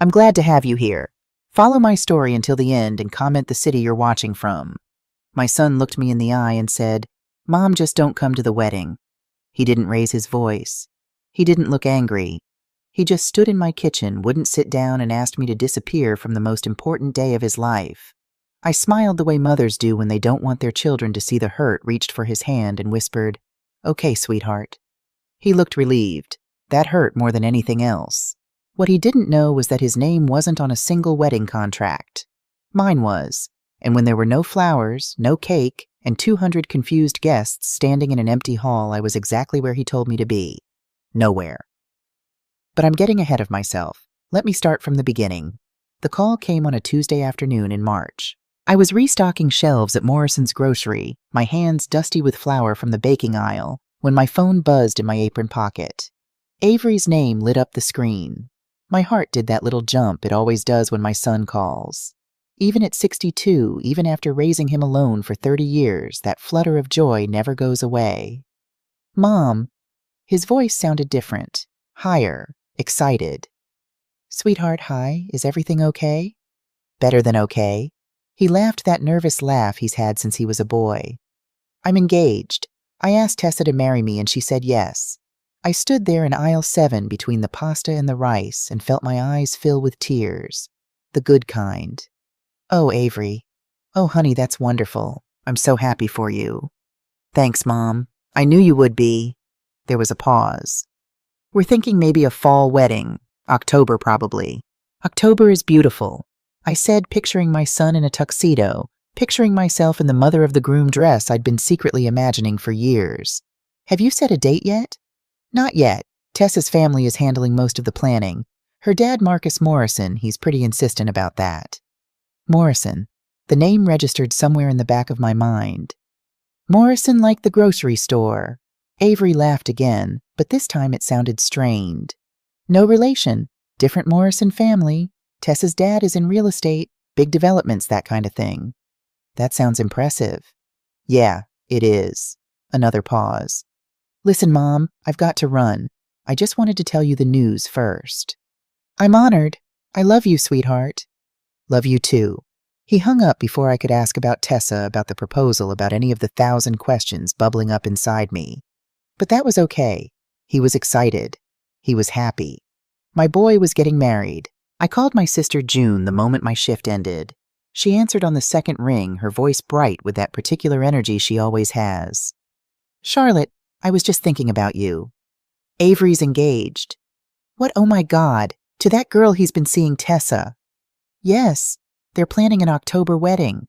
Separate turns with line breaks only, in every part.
I'm glad to have you here. Follow my story until the end and comment the city you're watching from." My son looked me in the eye and said, "Mom, just don't come to the wedding." He didn't raise his voice. He didn't look angry. He just stood in my kitchen, wouldn't sit down, and asked me to disappear from the most important day of his life. I smiled the way mothers do when they don't want their children to see the hurt, reached for his hand, and whispered, "Okay, sweetheart." He looked relieved. That hurt more than anything else. What he didn't know was that his name wasn't on a single wedding contract. Mine was, and when there were no flowers, no cake, and 200 confused guests standing in an empty hall, I was exactly where he told me to be. Nowhere. But I'm getting ahead of myself. Let me start from the beginning. The call came on a Tuesday afternoon in March. I was restocking shelves at Morrison's grocery, my hands dusty with flour from the baking aisle, when my phone buzzed in my apron pocket. Avery's name lit up the screen. My heart did that little jump it always does when my son calls. Even at 62, even after raising him alone for 30 years, that flutter of joy never goes away. "Mom." His voice sounded different, higher, excited. "Sweetheart, hi, is everything okay?" "Better than okay." He laughed that nervous laugh he's had since he was a boy. "I'm engaged. I asked Tessa to marry me and she said yes." I stood there in aisle 7 between the pasta and the rice and felt my eyes fill with tears. The good kind. "Oh, Avery. Oh, honey, that's wonderful. I'm so happy for you." "Thanks, Mom. I knew you would be." There was a pause. "We're thinking maybe a fall wedding. October, probably." "October is beautiful," I said, picturing my son in a tuxedo, picturing myself in the mother of the groom dress I'd been secretly imagining for years. "Have you set a date yet?" "Not yet. Tessa's family is handling most of the planning. Her dad, Marcus Morrison, he's pretty insistent about that." Morrison. The name registered somewhere in the back of my mind. "Morrison like the grocery store." Avery laughed again, but this time it sounded strained. "No relation. Different Morrison family. Tessa's dad is in real estate, big developments, that kind of thing." "That sounds impressive." "Yeah, it is." Another pause. "Listen, Mom, I've got to run. I just wanted to tell you the news first." "I'm honored. I love you, sweetheart." "Love you too." He hung up before I could ask about Tessa, about the proposal, about any of the 1,000 questions bubbling up inside me. But that was okay. He was excited. He was happy. My boy was getting married. I called my sister June the moment my shift ended. She answered on the second ring, her voice bright with that particular energy she always has. "Charlotte, I was just thinking about you." "Avery's engaged." "What? Oh my God, to that girl he's been seeing, Tessa." "Yes, they're planning an October wedding."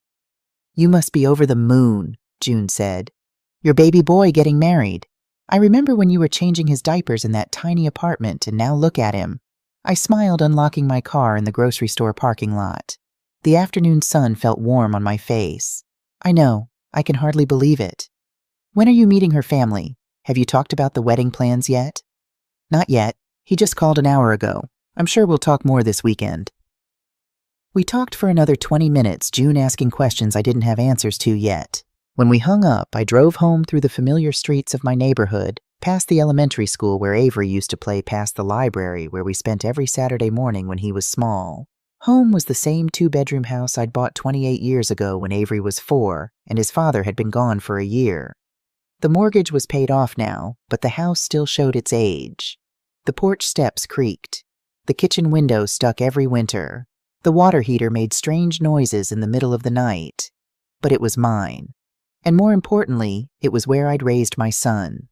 "You must be over the moon," June said. "Your baby boy getting married. I remember when you were changing his diapers in that tiny apartment, and now look at him." I smiled, unlocking my car in the grocery store parking lot. The afternoon sun felt warm on my face. "I know. I can hardly believe it." "When are you meeting her family? Have you talked about the wedding plans yet?" "Not yet. He just called an hour ago. I'm sure we'll talk more this weekend." We talked for another 20 minutes, June asking questions I didn't have answers to yet. When we hung up, I drove home through the familiar streets of my neighborhood, past the elementary school where Avery used to play, past the library where we spent every Saturday morning when he was small. Home was the same 2-bedroom house I'd bought 28 years ago when Avery was 4, and his father had been gone for a year. The mortgage was paid off now, but the house still showed its age. The porch steps creaked. The kitchen window stuck every winter. The water heater made strange noises in the middle of the night. But it was mine. And more importantly, it was where I'd raised my son.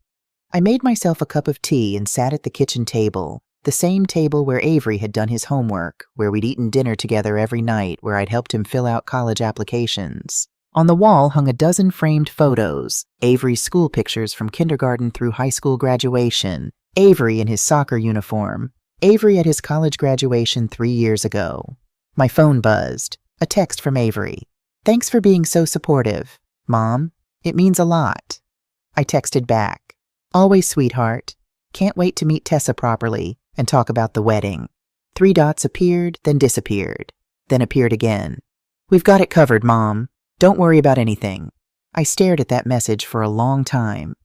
I made myself a cup of tea and sat at the kitchen table, the same table where Avery had done his homework, where we'd eaten dinner together every night, where I'd helped him fill out college applications. On the wall hung a dozen framed photos, Avery's school pictures from kindergarten through high school graduation, Avery in his soccer uniform, Avery at his college graduation 3 years ago. My phone buzzed. A text from Avery. "Thanks for being so supportive, Mom. It means a lot." I texted back. "Always, sweetheart. Can't wait to meet Tessa properly and talk about the wedding." 3 dots appeared, then disappeared, then appeared again. "We've got it covered, Mom. Don't worry about anything." I stared at that message for a long time.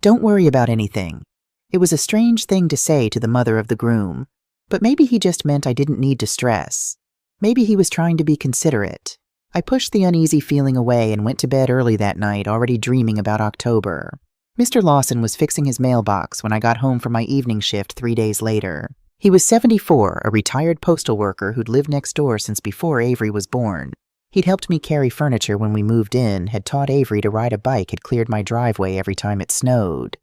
Don't worry about anything. It was a strange thing to say to the mother of the groom. But maybe he just meant I didn't need to stress. Maybe he was trying to be considerate. I pushed the uneasy feeling away and went to bed early that night, already dreaming about October. Mr. Lawson was fixing his mailbox when I got home from my evening shift 3 days later. He was 74, a retired postal worker who'd lived next door since before Avery was born. He'd helped me carry furniture when we moved in, had taught Avery to ride a bike, had cleared my driveway every time it snowed.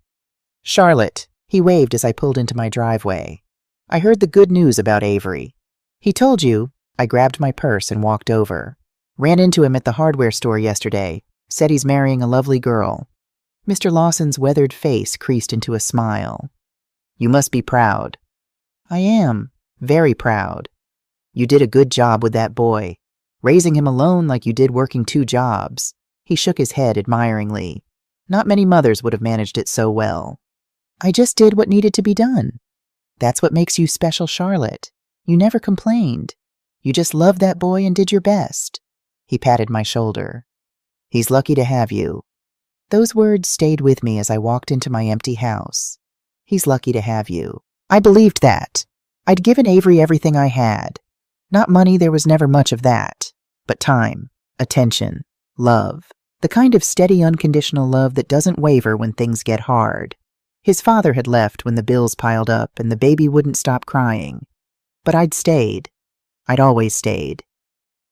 "Charlotte," he waved as I pulled into my driveway. "I heard the good news about Avery." "He told you?" I grabbed my purse and walked over. "Ran into him at the hardware store yesterday. Said he's marrying a lovely girl." Mr. Lawson's weathered face creased into a smile. "You must be proud." "I am. Very proud. You did a good job with that boy. Raising him alone like you did working 2 jobs. He shook his head admiringly. "Not many mothers would have managed it so well." "I just did what needed to be done." "That's what makes you special, Charlotte. You never complained. You just loved that boy and did your best." He patted my shoulder. "He's lucky to have you." Those words stayed with me as I walked into my empty house. He's lucky to have you. I believed that. I'd given Avery everything I had. Not money, there was never much of that. But time, attention, love. The kind of steady, unconditional love that doesn't waver when things get hard. His father had left when the bills piled up and the baby wouldn't stop crying. But I'd stayed. I'd always stayed.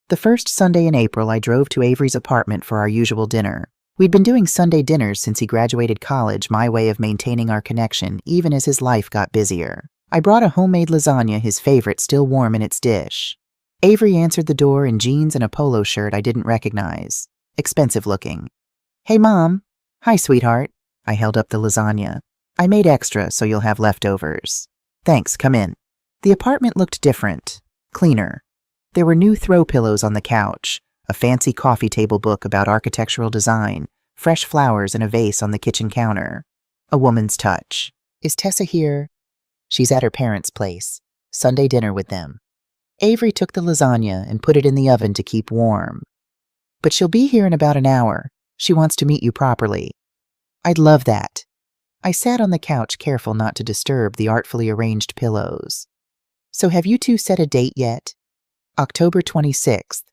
The first Sunday in April, I drove to Avery's apartment for our usual dinner. We'd been doing Sunday dinners since he graduated college, my way of maintaining our connection, even as his life got busier. I brought a homemade lasagna, his favorite, still warm in its dish. Avery answered the door in jeans and a polo shirt I didn't recognize. Expensive looking. "Hey, Mom." "Hi, sweetheart." I held up the lasagna. "I made extra, so you'll have leftovers." "Thanks, come in." The apartment looked different. Cleaner. There were new throw pillows on the couch, a fancy coffee table book about architectural design, fresh flowers in a vase on the kitchen counter. A woman's touch. "Is Tessa here?" "She's at her parents' place. Sunday dinner with them." Avery took the lasagna and put it in the oven to keep warm. "But she'll be here in about an hour. She wants to meet you properly." "I'd love that." I sat on the couch, careful not to disturb the artfully arranged pillows. "So have you two set a date yet?" "October 26th.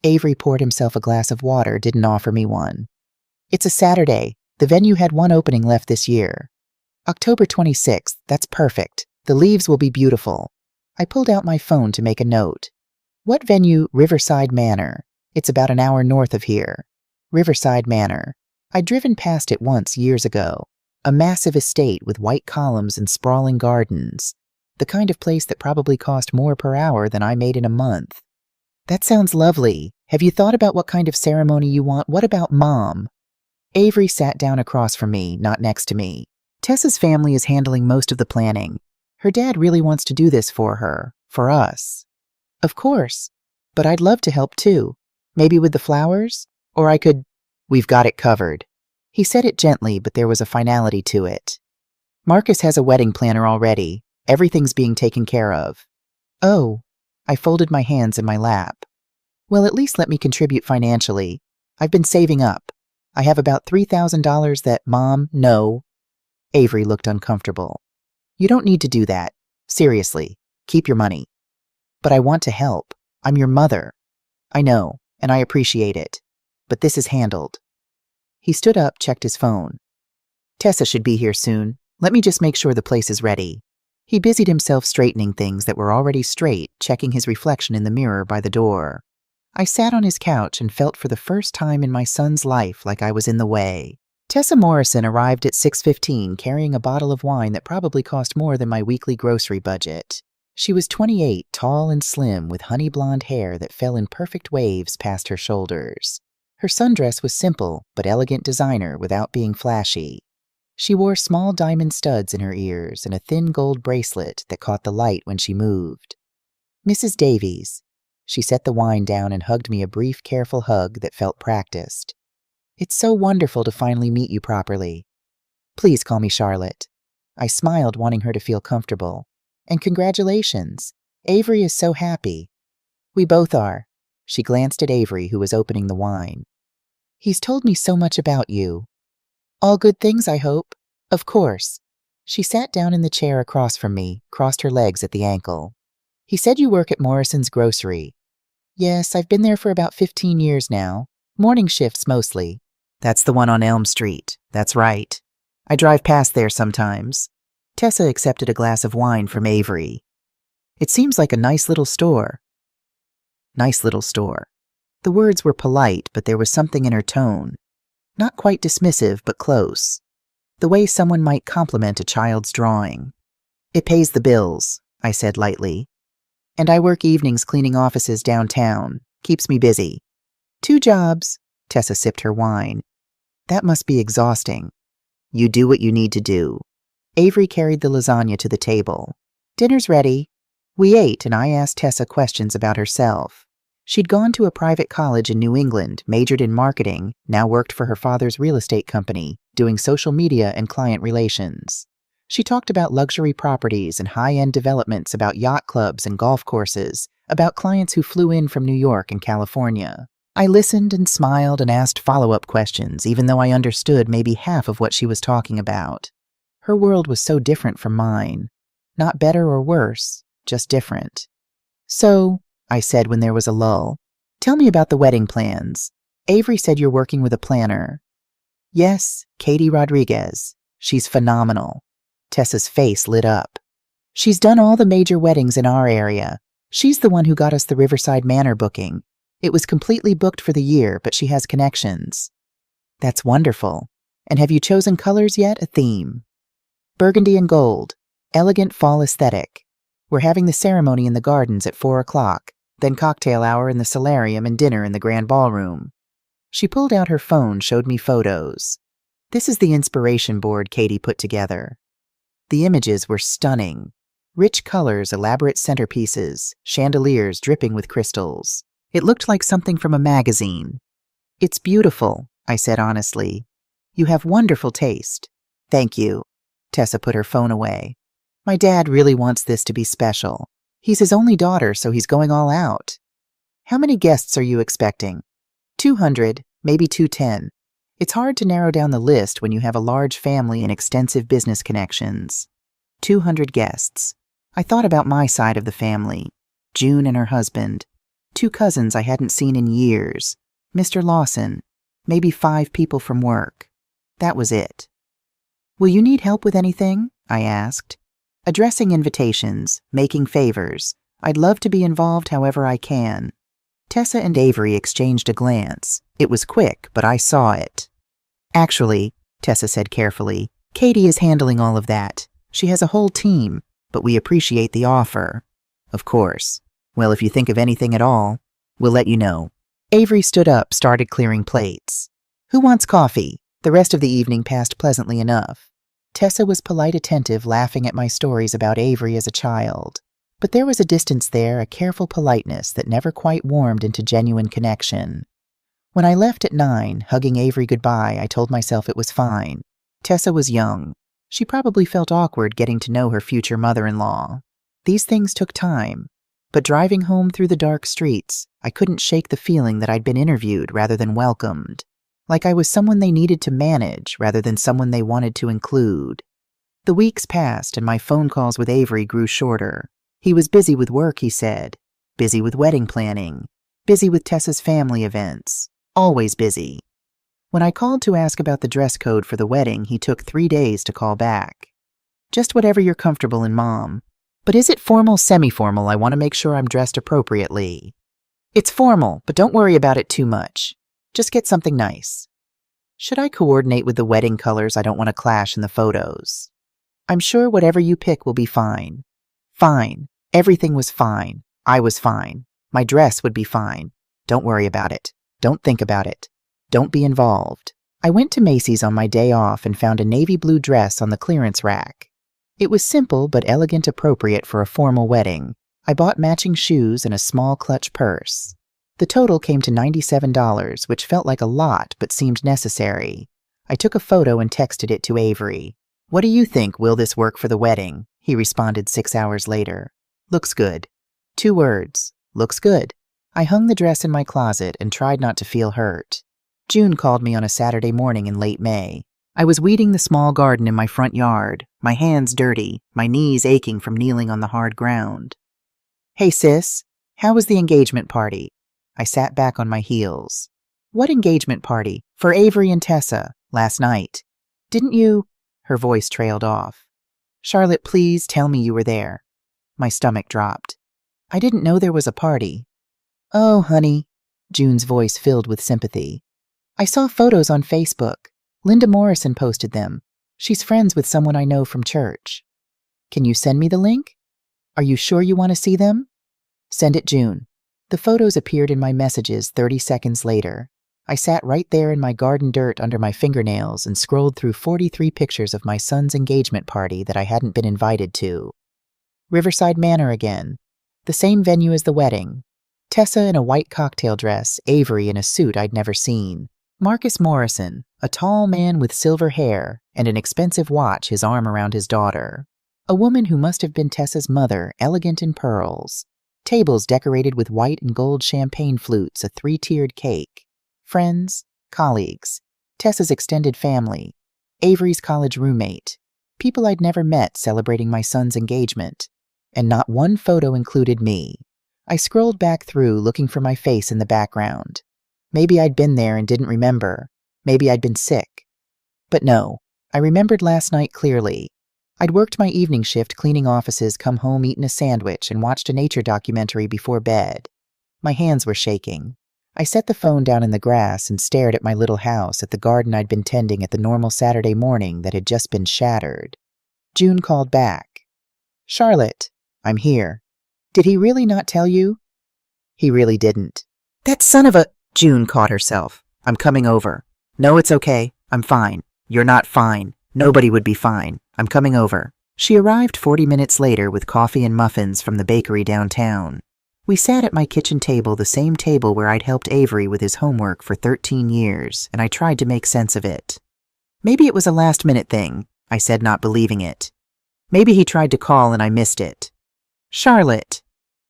Avery poured himself a glass of water, didn't offer me one. "It's a Saturday. The venue had one opening left this year." "October 26th. That's perfect. The leaves will be beautiful." I pulled out my phone to make a note. "What venue?" "Riverside Manor. It's about an hour north of here." Riverside Manor. I'd driven past it once years ago. A massive estate with white columns and sprawling gardens. The kind of place that probably cost more per hour than I made in a month. "That sounds lovely. Have you thought about what kind of ceremony you want? What about Mom?" Avery sat down across from me, not next to me. "Tessa's family is handling most of the planning. Her dad really wants to do this for her, for us." "Of course. But I'd love to help too. Maybe with the flowers? Or I could—" "We've got it covered." He said it gently, but there was a finality to it. "Marcus has a wedding planner already. Everything's being taken care of." "Oh." I folded my hands in my lap. "Well, at least let me contribute financially. I've been saving up. I have about $3,000 that—" "Mom, no." Avery looked uncomfortable. "You don't need to do that. Seriously, keep your money." "But I want to help. I'm your mother." "I know, and I appreciate it. But this is handled." He stood up, checked his phone. "Tessa should be here soon. Let me just make sure the place is ready." He busied himself straightening things that were already straight, checking his reflection in the mirror by the door. I sat on his couch and felt for the first time in my son's life like I was in the way. Tessa Morrison arrived at 6:15 carrying a bottle of wine that probably cost more than my weekly grocery budget. She was 28, tall and slim, with honey blonde hair that fell in perfect waves past her shoulders. Her sundress was simple but elegant designer without being flashy. She wore small diamond studs in her ears and a thin gold bracelet that caught the light when she moved. "Mrs. Davies." She set the wine down and hugged me, a brief, careful hug that felt practiced. "It's so wonderful to finally meet you properly. Please call me Charlotte." I smiled, wanting her to feel comfortable. "And congratulations. Avery is so happy." "We both are." She glanced at Avery, who was opening the wine. "He's told me so much about you." "All good things, I hope." "Of course." She sat down in the chair across from me, crossed her legs at the ankle. He said you work at Morrison's Grocery. Yes, I've been there for about 15 years now. Morning shifts mostly. That's the one on Elm Street. That's right. I drive past there sometimes. Tessa accepted a glass of wine from Avery. It seems like a nice little store. Nice little store. The words were polite, but there was something in her tone. Not quite dismissive, but close. The way someone might compliment a child's drawing. It pays the bills, I said lightly. And I work evenings cleaning offices downtown. Keeps me busy. 2 jobs. Tessa sipped her wine. That must be exhausting. You do what you need to do. Avery carried the lasagna to the table. Dinner's ready. We ate, and I asked Tessa questions about herself. She'd gone to a private college in New England, majored in marketing, now worked for her father's real estate company, doing social media and client relations. She talked about luxury properties and high-end developments, about yacht clubs and golf courses, about clients who flew in from New York and California. I listened and smiled and asked follow-up questions, even though I understood maybe half of what she was talking about. Her world was so different from mine. Not better or worse, just different. So, I said when there was a lull, tell me about the wedding plans. Avery said you're working with a planner. Yes, Katie Rodriguez. She's phenomenal. Tessa's face lit up. She's done all the major weddings in our area. She's the one who got us the Riverside Manor booking. It was completely booked for the year, but she has connections. That's wonderful. And have you chosen colors yet? A theme? Burgundy and gold. Elegant fall aesthetic. We're having the ceremony in the gardens at 4 o'clock, then cocktail hour in the solarium and dinner in the grand ballroom. She pulled out her phone, showed me photos. This is the inspiration board Katie put together. The images were stunning. Rich colors, elaborate centerpieces, chandeliers dripping with crystals. It looked like something from a magazine. It's beautiful, I said honestly. You have wonderful taste. Thank you. Tessa put her phone away. My dad really wants this to be special. He's his only daughter, so he's going all out. How many guests are you expecting? 200, maybe 210. It's hard to narrow down the list when you have a large family and extensive business connections. 200 guests. I thought about my side of the family. June and her husband. 2 cousins I hadn't seen in years. Mr. Lawson. Maybe 5 people from work. That was it. Will you need help with anything? I asked. Addressing invitations, making favors. I'd love to be involved however I can. Tessa and Avery exchanged a glance. It was quick, but I saw it. Actually, Tessa said carefully, Katie is handling all of that. She has a whole team, but we appreciate the offer. Of course. Well, if you think of anything at all, we'll let you know. Avery stood up, started clearing plates. Who wants coffee? The rest of the evening passed pleasantly enough. Tessa was polite, attentive, laughing at my stories about Avery as a child. But there was a distance there, a careful politeness that never quite warmed into genuine connection. When I left at 9, hugging Avery goodbye, I told myself it was fine. Tessa was young. She probably felt awkward getting to know her future mother-in-law. These things took time. But driving home through the dark streets, I couldn't shake the feeling that I'd been interviewed rather than welcomed. Like I was someone they needed to manage rather than someone they wanted to include. The weeks passed and my phone calls with Avery grew shorter. He was busy with work, he said. Busy with wedding planning. Busy with Tessa's family events. Always busy. When I called to ask about the dress code for the wedding, he took 3 days to call back. Just whatever you're comfortable in, Mom. But is it formal, semi-formal? I want to make sure I'm dressed appropriately. It's formal, but don't worry about it too much. Just get something nice. Should I coordinate with the wedding colors? I don't want to clash in the photos. I'm sure whatever you pick will be fine. Fine. Everything was fine. I was fine. My dress would be fine. Don't worry about it. Don't think about it. Don't be involved. I went to Macy's on my day off and found a navy blue dress on the clearance rack. It was simple but elegant, appropriate for a formal wedding. I bought matching shoes and a small clutch purse. The total came to $97, which felt like a lot but seemed necessary. I took a photo and texted it to Avery. What do you think? Will this work for the wedding? He responded 6 hours later. Looks good. 2 words. Looks good. I hung the dress in my closet and tried not to feel hurt. June called me on a Saturday morning in late May. I was weeding the small garden in my front yard. my hands dirty, my knees aching from kneeling on the hard ground. "Hey sis, how was the engagement party?" I sat back on my heels. "What engagement party?" "For Avery and Tessa, last night. Didn't you—" Her voice trailed off. "Charlotte, please tell me you were there." My stomach dropped. "I didn't know there was a party." "Oh, honey," June's voice filled with sympathy. "I saw photos on Facebook. Linda Morrison posted them. She's friends with someone I know from church." "Can you send me the link? Are you sure you want to see them?" "Send it, June." The photos appeared in my messages 30 seconds later. I sat right there in my garden dirt under my fingernails and scrolled through 43 pictures of my son's engagement party that I hadn't been invited to. Riverside Manor again. The same venue as the wedding. Tessa in a white cocktail dress, Avery in a suit I'd never seen. Marcus Morrison, a tall man with silver hair and an expensive watch, his arm around his daughter. A woman who must have been Tessa's mother, elegant in pearls. Tables decorated with white and gold champagne flutes, a 3-tiered cake. Friends, colleagues, Tessa's extended family, Avery's college roommate, people I'd never met celebrating my son's engagement. And not one photo included me. I scrolled back through, looking for my face in the background. Maybe I'd been there and didn't remember. Maybe I'd been sick. But no, I remembered last night clearly. I'd worked my evening shift cleaning offices, come home, eaten a sandwich, and watched a nature documentary before bed. My hands were shaking. I set the phone down in the grass and stared at my little house, at the garden I'd been tending at the normal Saturday morning that had just been shattered. June called back. "Charlotte, I'm here. Did he really not tell you?" "He really didn't." "That son of a—" June caught herself. "I'm coming over." "No, it's okay. I'm fine." "You're not fine. Nobody would be fine. I'm coming over." She arrived 40 minutes later with coffee and muffins from the bakery downtown. We sat at my kitchen table, the same table where I'd helped Avery with his homework for 13 years, and I tried to make sense of it. "Maybe it was a last-minute thing," I said, not believing it. "Maybe he tried to call and I missed it." "Charlotte."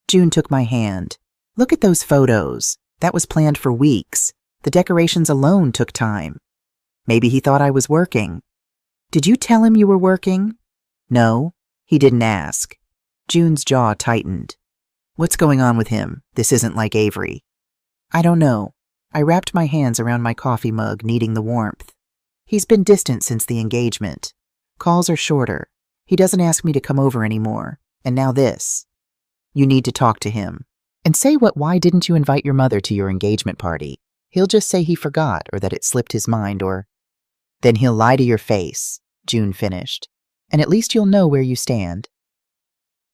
June took my hand. "Look at those photos. That was planned for weeks. The decorations alone took time. Maybe he thought I was working." "Did you tell him you were working?" "No, he didn't ask." June's jaw tightened. "What's going on with him? This isn't like Avery." "I don't know." I wrapped my hands around my coffee mug, needing the warmth. "He's been distant since the engagement. Calls are shorter. He doesn't ask me to come over anymore. And now this. You need to talk to him. And say why didn't you invite your mother to your engagement party? He'll just say he forgot or that it slipped his mind or—" "Then he'll lie to your face," June finished. "And at least you'll know where you stand."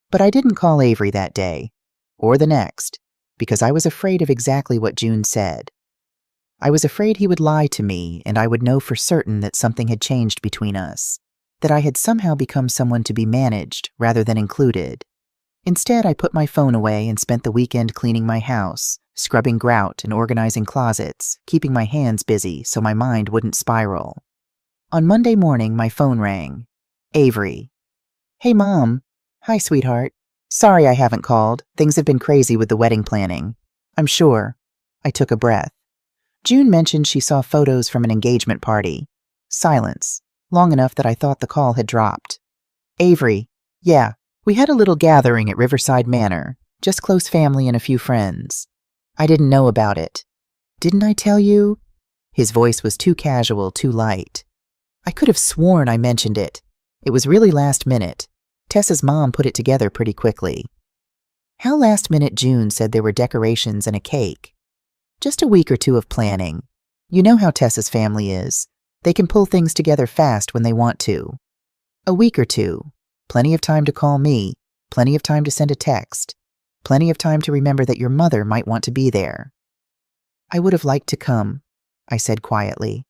But I didn't call Avery that day, or the next, because I was afraid of exactly what June said. I was afraid he would lie to me and I would know for certain that something had changed between us, that I had somehow become someone to be managed rather than included. Instead, I put my phone away and spent the weekend cleaning my house, scrubbing grout and organizing closets, keeping my hands busy so my mind wouldn't spiral. On Monday morning, my phone rang. Avery. "Hey, Mom." "Hi, sweetheart. Sorry I haven't called. Things have been crazy with the wedding planning." "I'm sure." I took a breath. June mentioned she saw photos from an engagement party. Silence, long enough that I thought the call had dropped. "Avery. Yeah, we had a little gathering at Riverside Manor, just close family and a few friends. I didn't know about it." "Didn't I tell you?" His voice was too casual, too light. I could have sworn I mentioned it. It was really last minute. Tessa's mom put it together pretty quickly. How last minute June said there were decorations and a cake. Just a week or two of planning. You know how Tessa's family is. They can pull things together fast when they want to. A week or two. Plenty of time to call me. Plenty of time to send a text. Plenty of time to remember that your mother might want to be there. "I would have liked to come," I said quietly.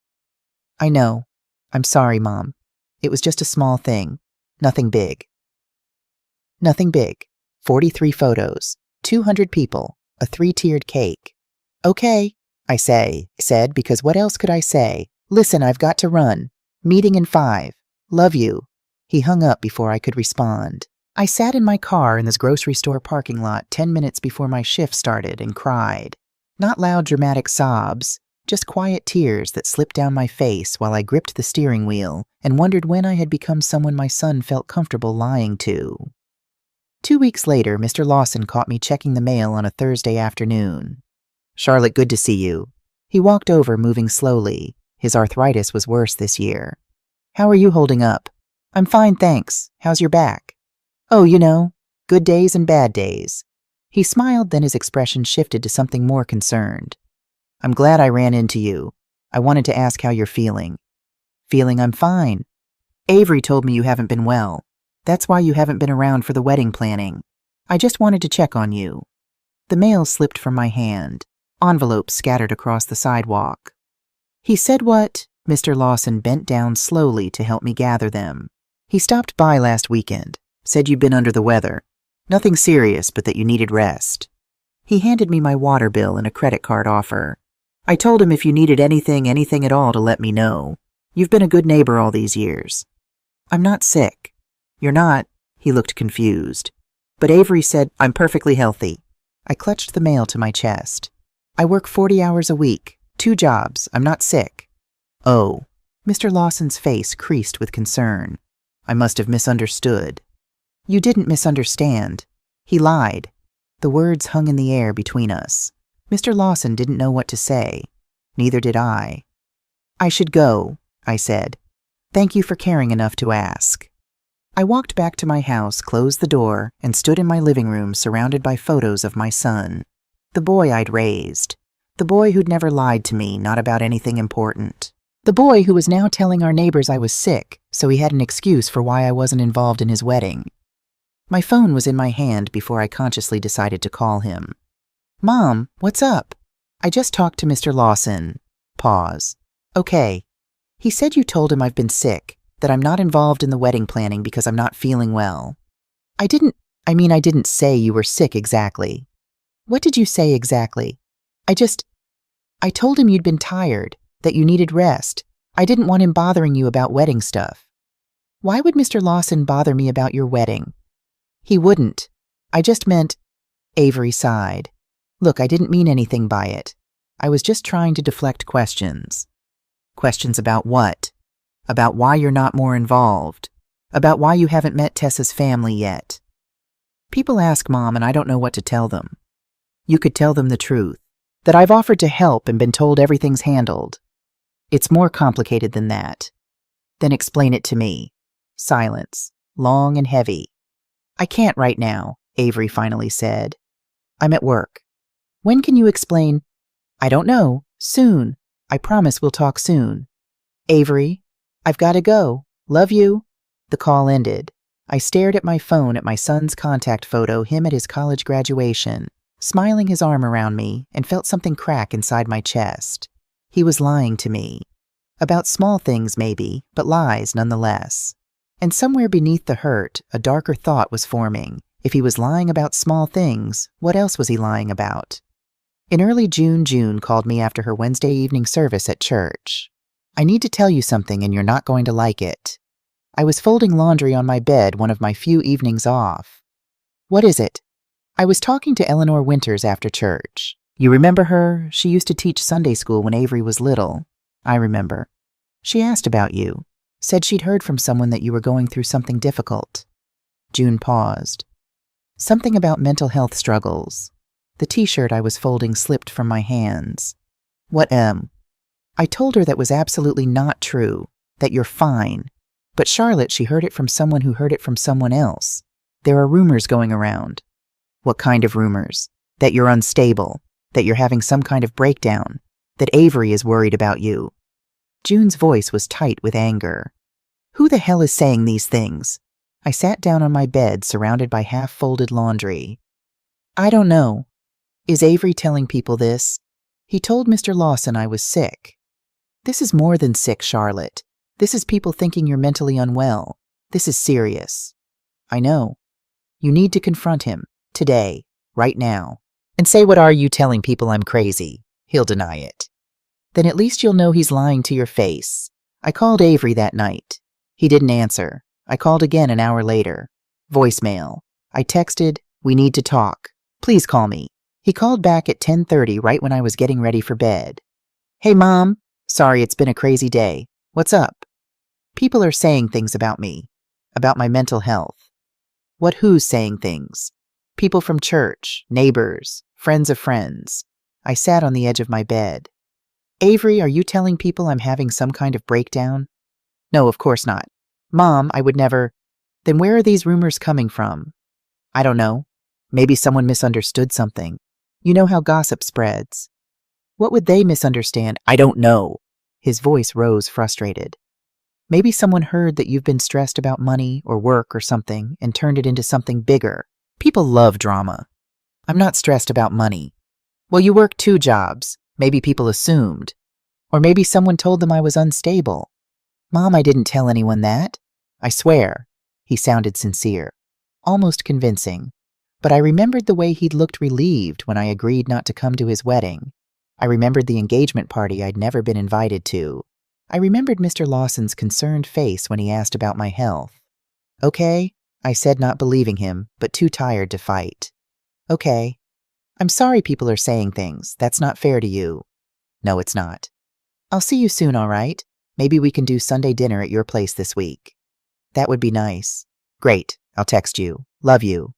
"I know. I'm sorry, Mom. It was just a small thing. Nothing big." Nothing big. 43 photos. 200 people. A 3-tiered cake. "Okay," I said, because what else could I say? "Listen, I've got to run. Meeting in 5. Love you." He hung up before I could respond. I sat in my car in this grocery store parking lot 10 minutes before my shift started and cried. Not loud, dramatic sobs, just quiet tears that slipped down my face while I gripped the steering wheel and wondered when I had become someone my son felt comfortable lying to. 2 weeks later, Mr. Lawson caught me checking the mail on a Thursday afternoon. "Charlotte, good to see you." He walked over, moving slowly. His arthritis was worse this year. "How are you holding up?" "I'm fine, thanks. How's your back?" "Oh, you know, good days and bad days." He smiled, then his expression shifted to something more concerned. "I'm glad I ran into you. I wanted to ask how you're feeling." "Feeling I'm fine. Avery told me you haven't been well. That's why you haven't been around for the wedding planning. I just wanted to check on you." The mail slipped from my hand. Envelopes scattered across the sidewalk. "He said what?" Mr. Lawson bent down slowly to help me gather them. "He stopped by last weekend. Said you'd been under the weather. Nothing serious, but that you needed rest." He handed me my water bill and a credit card offer. "I told him if you needed anything at all to let me know. You've been a good neighbor all these years." "I'm not sick." "You're not?" He looked confused. "But Avery said I'm perfectly healthy." I clutched the mail to my chest. "I work 40 hours a week. 2 jobs. I'm not sick." "Oh." Mr. Lawson's face creased with concern. "I must have misunderstood." "You didn't misunderstand. He lied." The words hung in the air between us. Mr. Lawson didn't know what to say. Neither did I. "I should go," I said. "Thank you for caring enough to ask." I walked back to my house, closed the door, and stood in my living room surrounded by photos of my son. The boy I'd raised. The boy who'd never lied to me, not about anything important. The boy who was now telling our neighbors I was sick, so he had an excuse for why I wasn't involved in his wedding. My phone was in my hand before I consciously decided to call him. "Mom, what's up?" "I just talked to Mr. Lawson." Pause. "Okay. He said you told him I've been sick, that I'm not involved in the wedding planning because I'm not feeling well." I didn't say you were sick exactly." "What did you say exactly?" I told him you'd been tired, that you needed rest. I didn't want him bothering you about wedding stuff." "Why would Mr. Lawson bother me about your wedding?" "He wouldn't. I just meant—" Avery sighed. "Look, I didn't mean anything by it. I was just trying to deflect questions." "Questions about what?" "About why you're not more involved. About why you haven't met Tessa's family yet." "People ask, Mom, and I don't know what to tell them." "You could tell them the truth. That I've offered to help and been told everything's handled." "It's more complicated than that." "Then explain it to me." Silence. Long and heavy. "I can't right now," Avery finally said. "I'm at work." "When can you explain?" "I don't know. Soon. I promise we'll talk soon." "Avery, I've got to go. Love you." The call ended. I stared at my phone at my son's contact photo, him at his college graduation, smiling his arm around me, and felt something crack inside my chest. He was lying to me. About small things, maybe, but lies nonetheless. And somewhere beneath the hurt, a darker thought was forming. If he was lying about small things, what else was he lying about? In early June, June called me after her Wednesday evening service at church. "I need to tell you something and you're not going to like it." I was folding laundry on my bed, one of my few evenings off. "What is it?" "I was talking to Eleanor Winters after church. You remember her? She used to teach Sunday school when Avery was little." "I remember." "She asked about you. Said she'd heard from someone that you were going through something difficult." June paused. "Something about mental health struggles." The t-shirt I was folding slipped from my hands. "What, I told her that was absolutely not true, that you're fine. But Charlotte, she heard it from someone who heard it from someone else. There are rumors going around." "What kind of rumors?" "That you're unstable, that you're having some kind of breakdown, that Avery is worried about you." June's voice was tight with anger. "Who the hell is saying these things?" I sat down on my bed, surrounded by half-folded laundry. "I don't know. Is Avery telling people this? He told Mr. Lawson I was sick." "This is more than sick, Charlotte. This is people thinking you're mentally unwell. This is serious." "I know. You need to confront him. Today. Right now. And say, what are you telling people I'm crazy? He'll deny it." "Then at least you'll know he's lying to your face." I called Avery that night. He didn't answer. I called again an hour later. Voicemail. I texted, "We need to talk. Please call me." He called back at 10:30, right when I was getting ready for bed. Hey, Mom. Sorry, it's been a crazy day. What's up? People are saying things about me, about my mental health. Who's saying things? People from church, neighbors, friends of friends. I sat on the edge of my bed. Avery, are you telling people I'm having some kind of breakdown? No, of course not. Mom, I would never. Then where are these rumors coming from? I don't know. Maybe someone misunderstood something. You know how gossip spreads. What would they misunderstand? I don't know. His voice rose, frustrated. Maybe someone heard that you've been stressed about money or work or something and turned it into something bigger. People love drama. I'm not stressed about money. Well, you work 2 jobs. Maybe people assumed. Or maybe someone told them I was unstable. Mom, I didn't tell anyone that. I swear. He sounded sincere, almost convincing. But I remembered the way he'd looked relieved when I agreed not to come to his wedding. I remembered the engagement party I'd never been invited to. I remembered Mr. Lawson's concerned face when he asked about my health. Okay, I said, not believing him, but too tired to fight. Okay. I'm sorry people are saying things. That's not fair to you. No, it's not. I'll see you soon, all right? Maybe we can do Sunday dinner at your place this week. That would be nice. Great, I'll text you. Love you.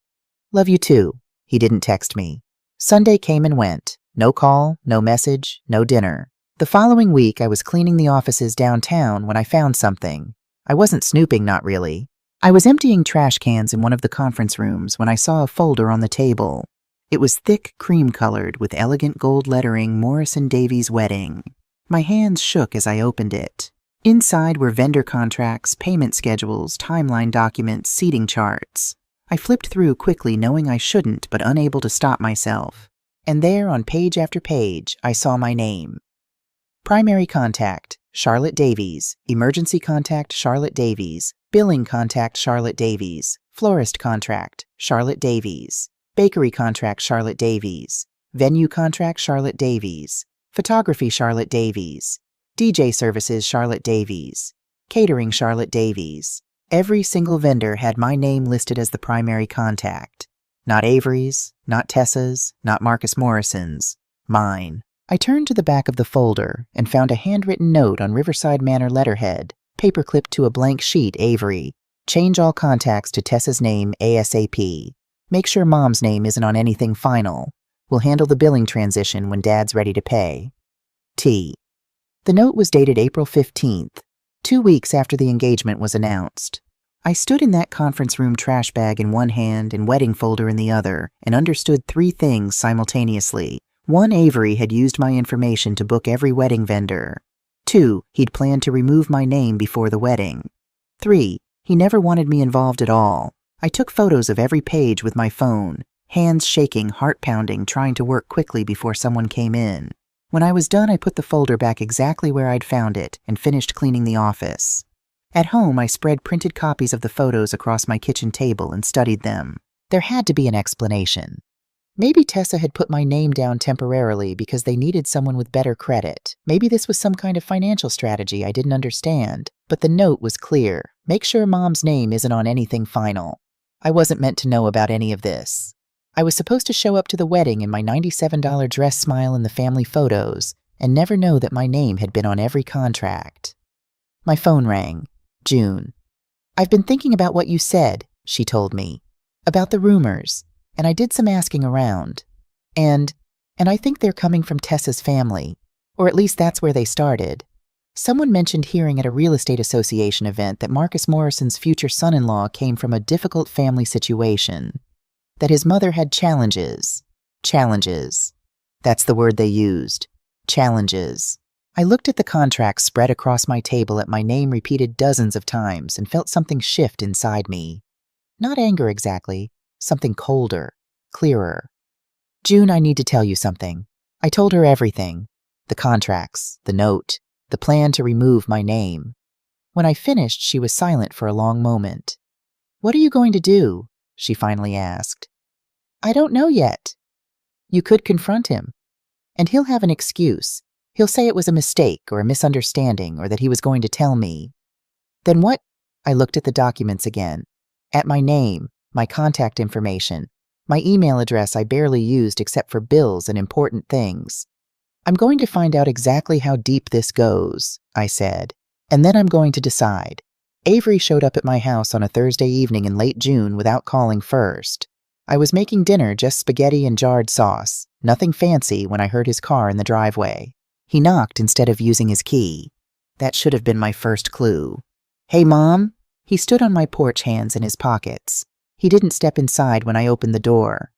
Love you too. He didn't text me. Sunday came and went. No call, no message, no dinner. The following week, I was cleaning the offices downtown when I found something. I wasn't snooping, not really. I was emptying trash cans in one of the conference rooms when I saw a folder on the table. It was thick, cream-colored, with elegant gold lettering, Morrison Davies Wedding. My hands shook as I opened it. Inside were vendor contracts, payment schedules, timeline documents, seating charts. I flipped through quickly, knowing I shouldn't, but unable to stop myself. And there, on page after page, I saw my name. Primary contact, Charlotte Davies. Emergency contact, Charlotte Davies. Billing contact, Charlotte Davies. Florist contract, Charlotte Davies. Bakery contract, Charlotte Davies. Venue contract, Charlotte Davies. Photography, Charlotte Davies. DJ services, Charlotte Davies. Catering, Charlotte Davies. Every single vendor had my name listed as the primary contact. Not Avery's, not Tessa's, not Marcus Morrison's. Mine. I turned to the back of the folder and found a handwritten note on Riverside Manor letterhead, paperclipped to a blank sheet. Avery. Change all contacts to Tessa's name ASAP. Make sure Mom's name isn't on anything final. We'll handle the billing transition when Dad's ready to pay. T. The note was dated April 15th, 2 weeks after the engagement was announced. I stood in that conference room, trash bag in one hand and wedding folder in the other, and understood 3 things simultaneously. 1, Avery had used my information to book every wedding vendor. 2, he'd planned to remove my name before the wedding. 3, he never wanted me involved at all. I took photos of every page with my phone, hands shaking, heart pounding, trying to work quickly before someone came in. When I was done, I put the folder back exactly where I'd found it and finished cleaning the office. At home, I spread printed copies of the photos across my kitchen table and studied them. There had to be an explanation. Maybe Tessa had put my name down temporarily because they needed someone with better credit. Maybe this was some kind of financial strategy I didn't understand. But the note was clear. Make sure Mom's name isn't on anything final. I wasn't meant to know about any of this. I was supposed to show up to the wedding in my $97 dress, smile in the family photos, and never know that my name had been on every contract. My phone rang. June. I've been thinking about what you said, she told me, about the rumors, and I did some asking around. And I think they're coming from Tessa's family, or at least that's where they started. Someone mentioned hearing at a real estate association event that Marcus Morrison's future son-in-law came from a difficult family situation, that his mother had challenges. Challenges. That's the word they used. Challenges. I looked at the contracts spread across my table at my name repeated dozens of times and felt something shift inside me. Not anger exactly, something colder, clearer. June, I need to tell you something. I told her everything. The contracts, the note, the plan to remove my name. When I finished, she was silent for a long moment. What are you going to do? She finally asked. I don't know yet. You could confront him, and he'll have an excuse. He'll say it was a mistake or a misunderstanding or that he was going to tell me. Then what? I looked at the documents again. At my name, my contact information, my email address I barely used except for bills and important things. I'm going to find out exactly how deep this goes, I said, and then I'm going to decide. Avery showed up at my house on a Thursday evening in late June without calling first. I was making dinner, just spaghetti and jarred sauce, nothing fancy, when I heard his car in the driveway. He knocked instead of using his key. That should have been my first clue. Hey, Mom? He stood on my porch, hands in his pockets. He didn't step inside when I opened the door.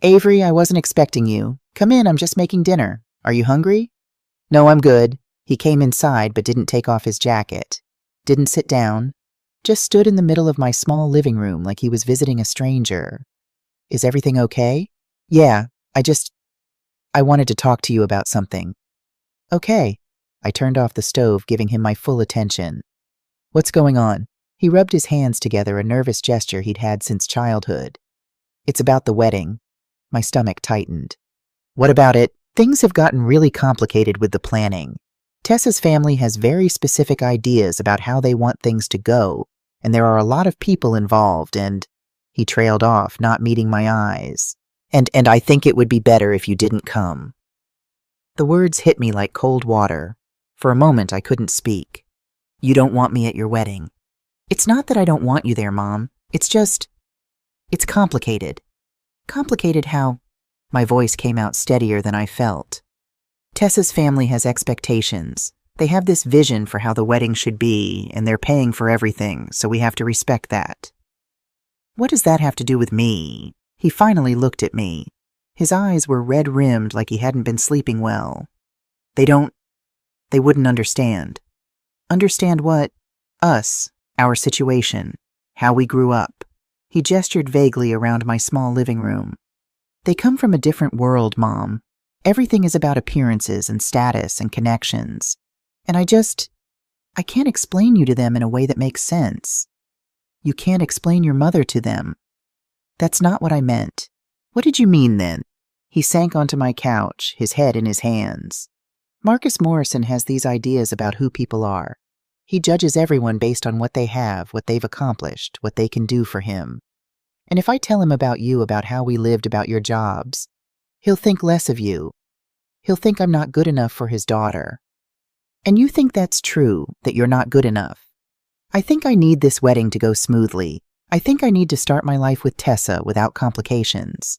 Avery, I wasn't expecting you. Come in, I'm just making dinner. Are you hungry? No, I'm good. He came inside but didn't take off his jacket. Didn't sit down. Just stood in the middle of my small living room like he was visiting a stranger. Is everything okay? Yeah, I wanted to talk to you about something. Okay. I turned off the stove, giving him my full attention. What's going on? He rubbed his hands together, a nervous gesture he'd had since childhood. It's about the wedding. My stomach tightened. What about it? Things have gotten really complicated with the planning. Tessa's family has very specific ideas about how they want things to go, and there are a lot of people involved, and... He trailed off, not meeting my eyes. And I think it would be better if you didn't come. The words hit me like cold water. For a moment, I couldn't speak. You don't want me at your wedding. It's not that I don't want you there, Mom. It's complicated. Complicated how... My voice came out steadier than I felt. Tessa's family has expectations. They have this vision for how the wedding should be, and they're paying for everything, so we have to respect that. What does that have to do with me? He finally looked at me. His eyes were red-rimmed like he hadn't been sleeping well. They wouldn't understand. Understand what? Us, our situation, how we grew up. He gestured vaguely around my small living room. They come from a different world, Mom. Everything is about appearances and status and connections. And I can't explain you to them in a way that makes sense. You can't explain your mother to them. That's not what I meant. What did you mean then? He sank onto my couch, his head in his hands. Marcus Morrison has these ideas about who people are. He judges everyone based on what they have, what they've accomplished, what they can do for him. And if I tell him about you, about how we lived, about your jobs, he'll think less of you. He'll think I'm not good enough for his daughter. And you think that's true, that you're not good enough. I think I need this wedding to go smoothly. I think I need to start my life with Tessa without complications.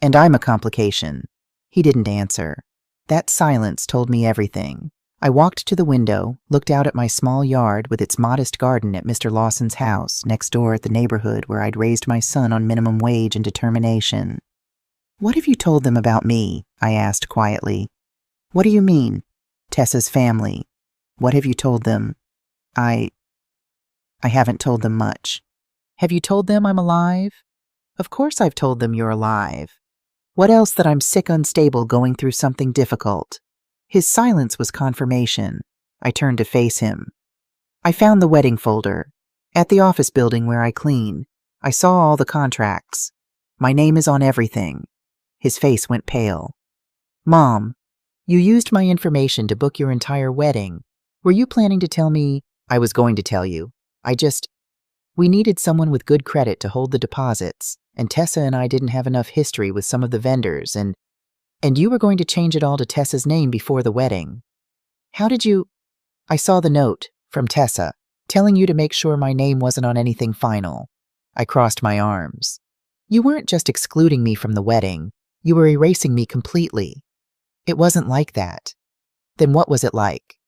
And I'm a complication. He didn't answer. That silence told me everything. I walked to the window, looked out at my small yard with its modest garden at Mr. Lawson's house, next door at the neighborhood where I'd raised my son on minimum wage and determination. What have you told them about me? I asked quietly. What do you mean? Tessa's family. What have you told them? I haven't told them much. Have you told them I'm alive? Of course I've told them you're alive. What else? That I'm sick, unstable, going through something difficult. His silence was confirmation. I turned to face him. I found the wedding folder. At the office building where I clean. I saw all the contracts. My name is on everything. His face went pale. Mom, you used my information to book your entire wedding. Were you planning to tell me? I was going to tell you. We needed someone with good credit to hold the deposits, and Tessa and I didn't have enough history with some of the vendors, and you were going to change it all to Tessa's name before the wedding. How did you? I saw the note from Tessa, telling you to make sure my name wasn't on anything final. I crossed my arms. You weren't just excluding me from the wedding, you were erasing me completely. It wasn't like that. Then what was it like?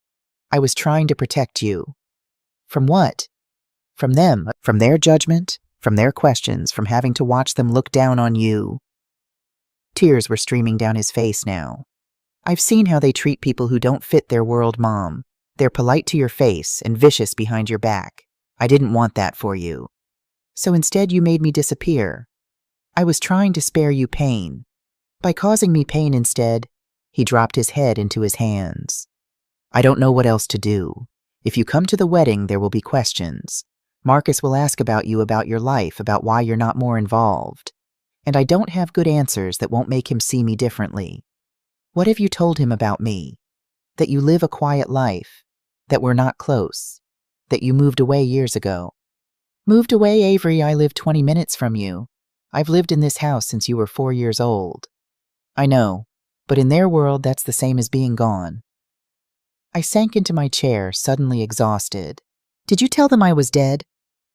I was trying to protect you. From what? From them, from their judgment, from their questions, from having to watch them look down on you. Tears were streaming down his face now. I've seen how they treat people who don't fit their world, Mom. They're polite to your face and vicious behind your back. I didn't want that for you. So instead you made me disappear. I was trying to spare you pain. By causing me pain instead, he dropped his head into his hands. I don't know what else to do. If you come to the wedding, there will be questions. Marcus will ask about you, about your life, about why you're not more involved. And I don't have good answers that won't make him see me differently. What have you told him about me? That you live a quiet life, that we're not close, that you moved away years ago. Moved away, Avery? I live 20 minutes from you. I've lived in this house since you were 4 years old. I know. but in their world that's the same as being gone. I sank into my chair, suddenly exhausted. Did you tell them I was dead?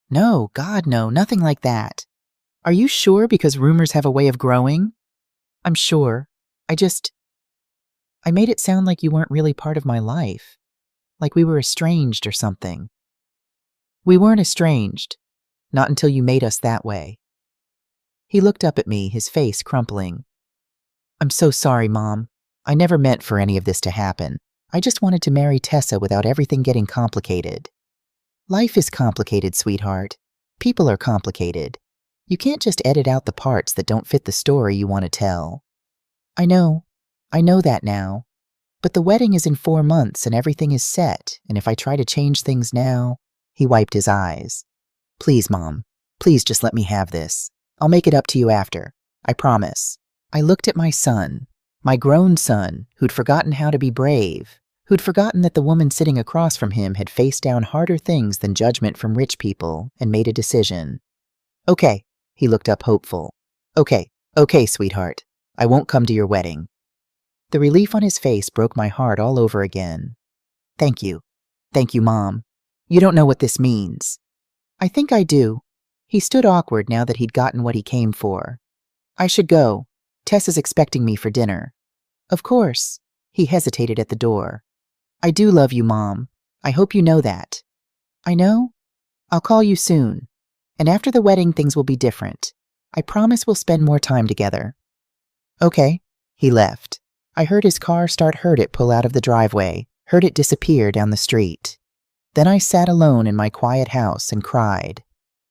No, God, no, nothing like that. Are you sure, because rumors have a way of growing? I'm sure. I made it sound like you weren't really part of my life. Like we were estranged or something. We weren't estranged. Not until you made us that way. He looked up at me, his face crumpling. I'm so sorry, Mom. I never meant for any of this to happen. I just wanted to marry Tessa without everything getting complicated. Life is complicated, sweetheart. People are complicated. You can't just edit out the parts that don't fit the story you want to tell. I know that now. But the wedding is in 4 months and everything is set, and if I try to change things now... He wiped his eyes. Please, Mom. Please just let me have this. I'll make it up to you after. I promise. I looked at my son, my grown son, who'd forgotten how to be brave, who'd forgotten that the woman sitting across from him had faced down harder things than judgment from rich people, and made a decision. Okay, he looked up hopeful. Okay, sweetheart. I won't come to your wedding. The relief on his face broke my heart all over again. Thank you. Thank you, Mom. You don't know what this means. I think I do. He stood awkward now that he'd gotten what he came for. I should go. Tess is expecting me for dinner. Of course. He hesitated at the door. I do love you, Mom. I hope you know that. I know? I'll call you soon. And after the wedding, things will be different. I promise we'll spend more time together. Okay. He left. I heard his car start, heard it pull out of the driveway, heard it disappear down the street. Then I sat alone in my quiet house and cried.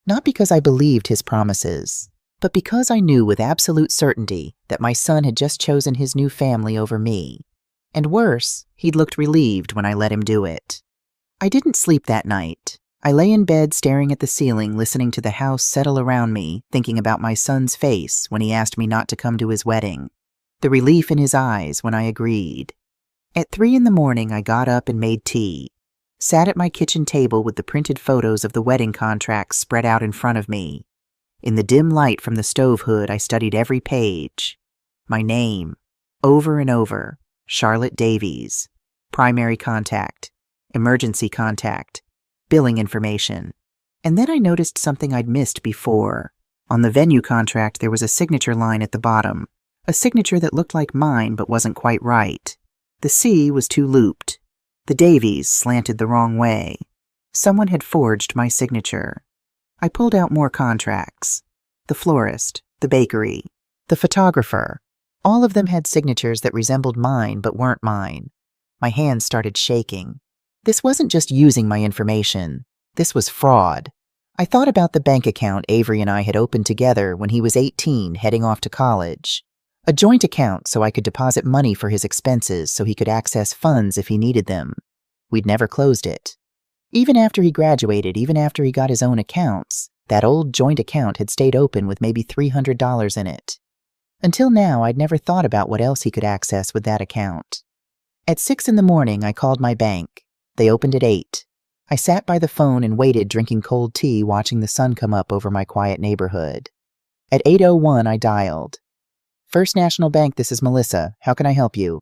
Not because I believed his promises, but because I knew with absolute certainty that my son had just chosen his new family over me. And worse, he'd looked relieved when I let him do it. I didn't sleep that night. I lay in bed staring at the ceiling, listening to the house settle around me, thinking about my son's face when he asked me not to come to his wedding, the relief in his eyes when I agreed. At 3 a.m, I got up and made tea. Sat at my kitchen table with the printed photos of the wedding contracts spread out in front of me. In the dim light from the stove hood, I studied every page. My name, over and over, Charlotte Davies. Primary contact, emergency contact, billing information. And then I noticed something I'd missed before. On the venue contract, there was a signature line at the bottom, a signature that looked like mine but wasn't quite right. The C was too looped. The Davies slanted the wrong way. Someone had forged my signature. I pulled out more contracts. The florist, the bakery, the photographer. All of them had signatures that resembled mine but weren't mine. My hands started shaking. This wasn't just using my information. This was fraud. I thought about the bank account Avery and I had opened together when he was 18, heading off to college. A joint account so I could deposit money for his expenses so he could access funds if he needed them. We'd never closed it. Even after he graduated, even after he got his own accounts, that old joint account had stayed open with maybe $300 in it. Until now, I'd never thought about what else he could access with that account. At 6 a.m, I called my bank. They opened at 8. I sat by the phone and waited, drinking cold tea, watching the sun come up over my quiet neighborhood. At 8:01, I dialed. First National Bank, this is Melissa. How can I help you?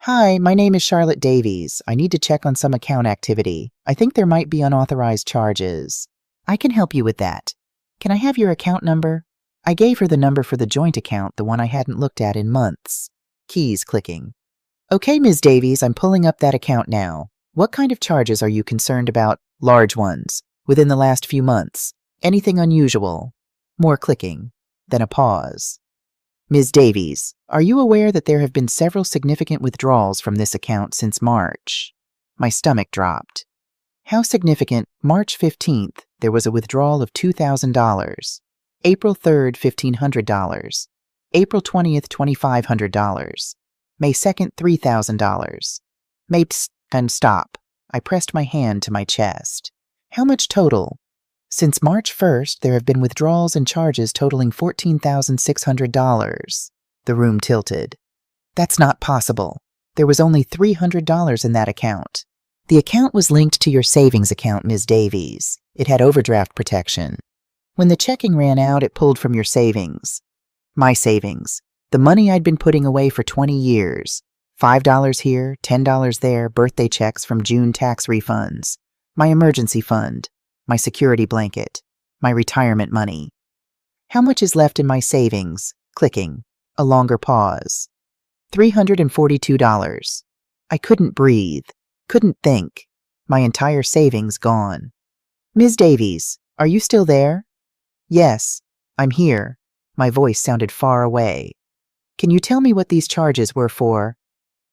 Hi, my name is Charlotte Davies. I need to check on some account activity. I think there might be unauthorized charges. I can help you with that. Can I have your account number? I gave her the number for the joint account, the one I hadn't looked at in months. Keys clicking. Okay, Ms. Davies, I'm pulling up that account now. What kind of charges are you concerned about? Large ones. Within the last few months. Anything unusual? More clicking. Then a pause. Ms. Davies, are you aware that there have been several significant withdrawals from this account since March? My stomach dropped. How significant? March 15th, there was a withdrawal of $2,000. April 3rd, $1,500. April 20th, $2,500. May 2nd, $3,000. May and stop. I pressed my hand to my chest. How much total? Since March 1st, there have been withdrawals and charges totaling $14,600. The room tilted. That's not possible. There was only $300 in that account. The account was linked to your savings account, Ms. Davies. It had overdraft protection. When the checking ran out, it pulled from your savings. My savings. The money I'd been putting away for 20 years. $5 here, $10 there, birthday checks from June tax refunds. My emergency fund. My security blanket. My retirement money. How much is left in my savings? Clicking. A longer pause. $342. I couldn't breathe. Couldn't think. My entire savings gone. Ms. Davies, are you still there? Yes, I'm here. My voice sounded far away. Can you tell me what these charges were for?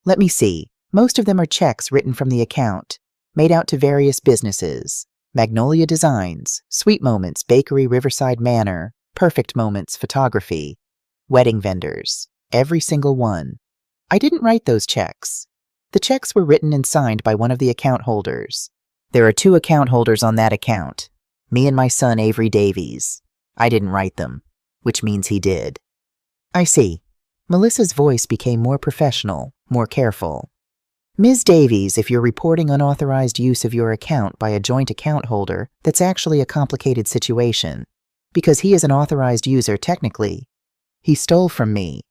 Let me see. Most of them are checks written from the account, made out to various businesses. Magnolia Designs, Sweet Moments, Bakery, Riverside Manor, Perfect Moments, Photography, wedding vendors. Every single one. I didn't write those checks. The checks were written and signed by one of the account holders. There are 2 account holders on that account. Me and my son Avery Davies. I didn't write them, which means he did. I see. Melissa's voice became more professional, more careful. Ms. Davies, if you're reporting unauthorized use of your account by a joint account holder, that's actually a complicated situation. Because he is an authorized user technically. He stole from me.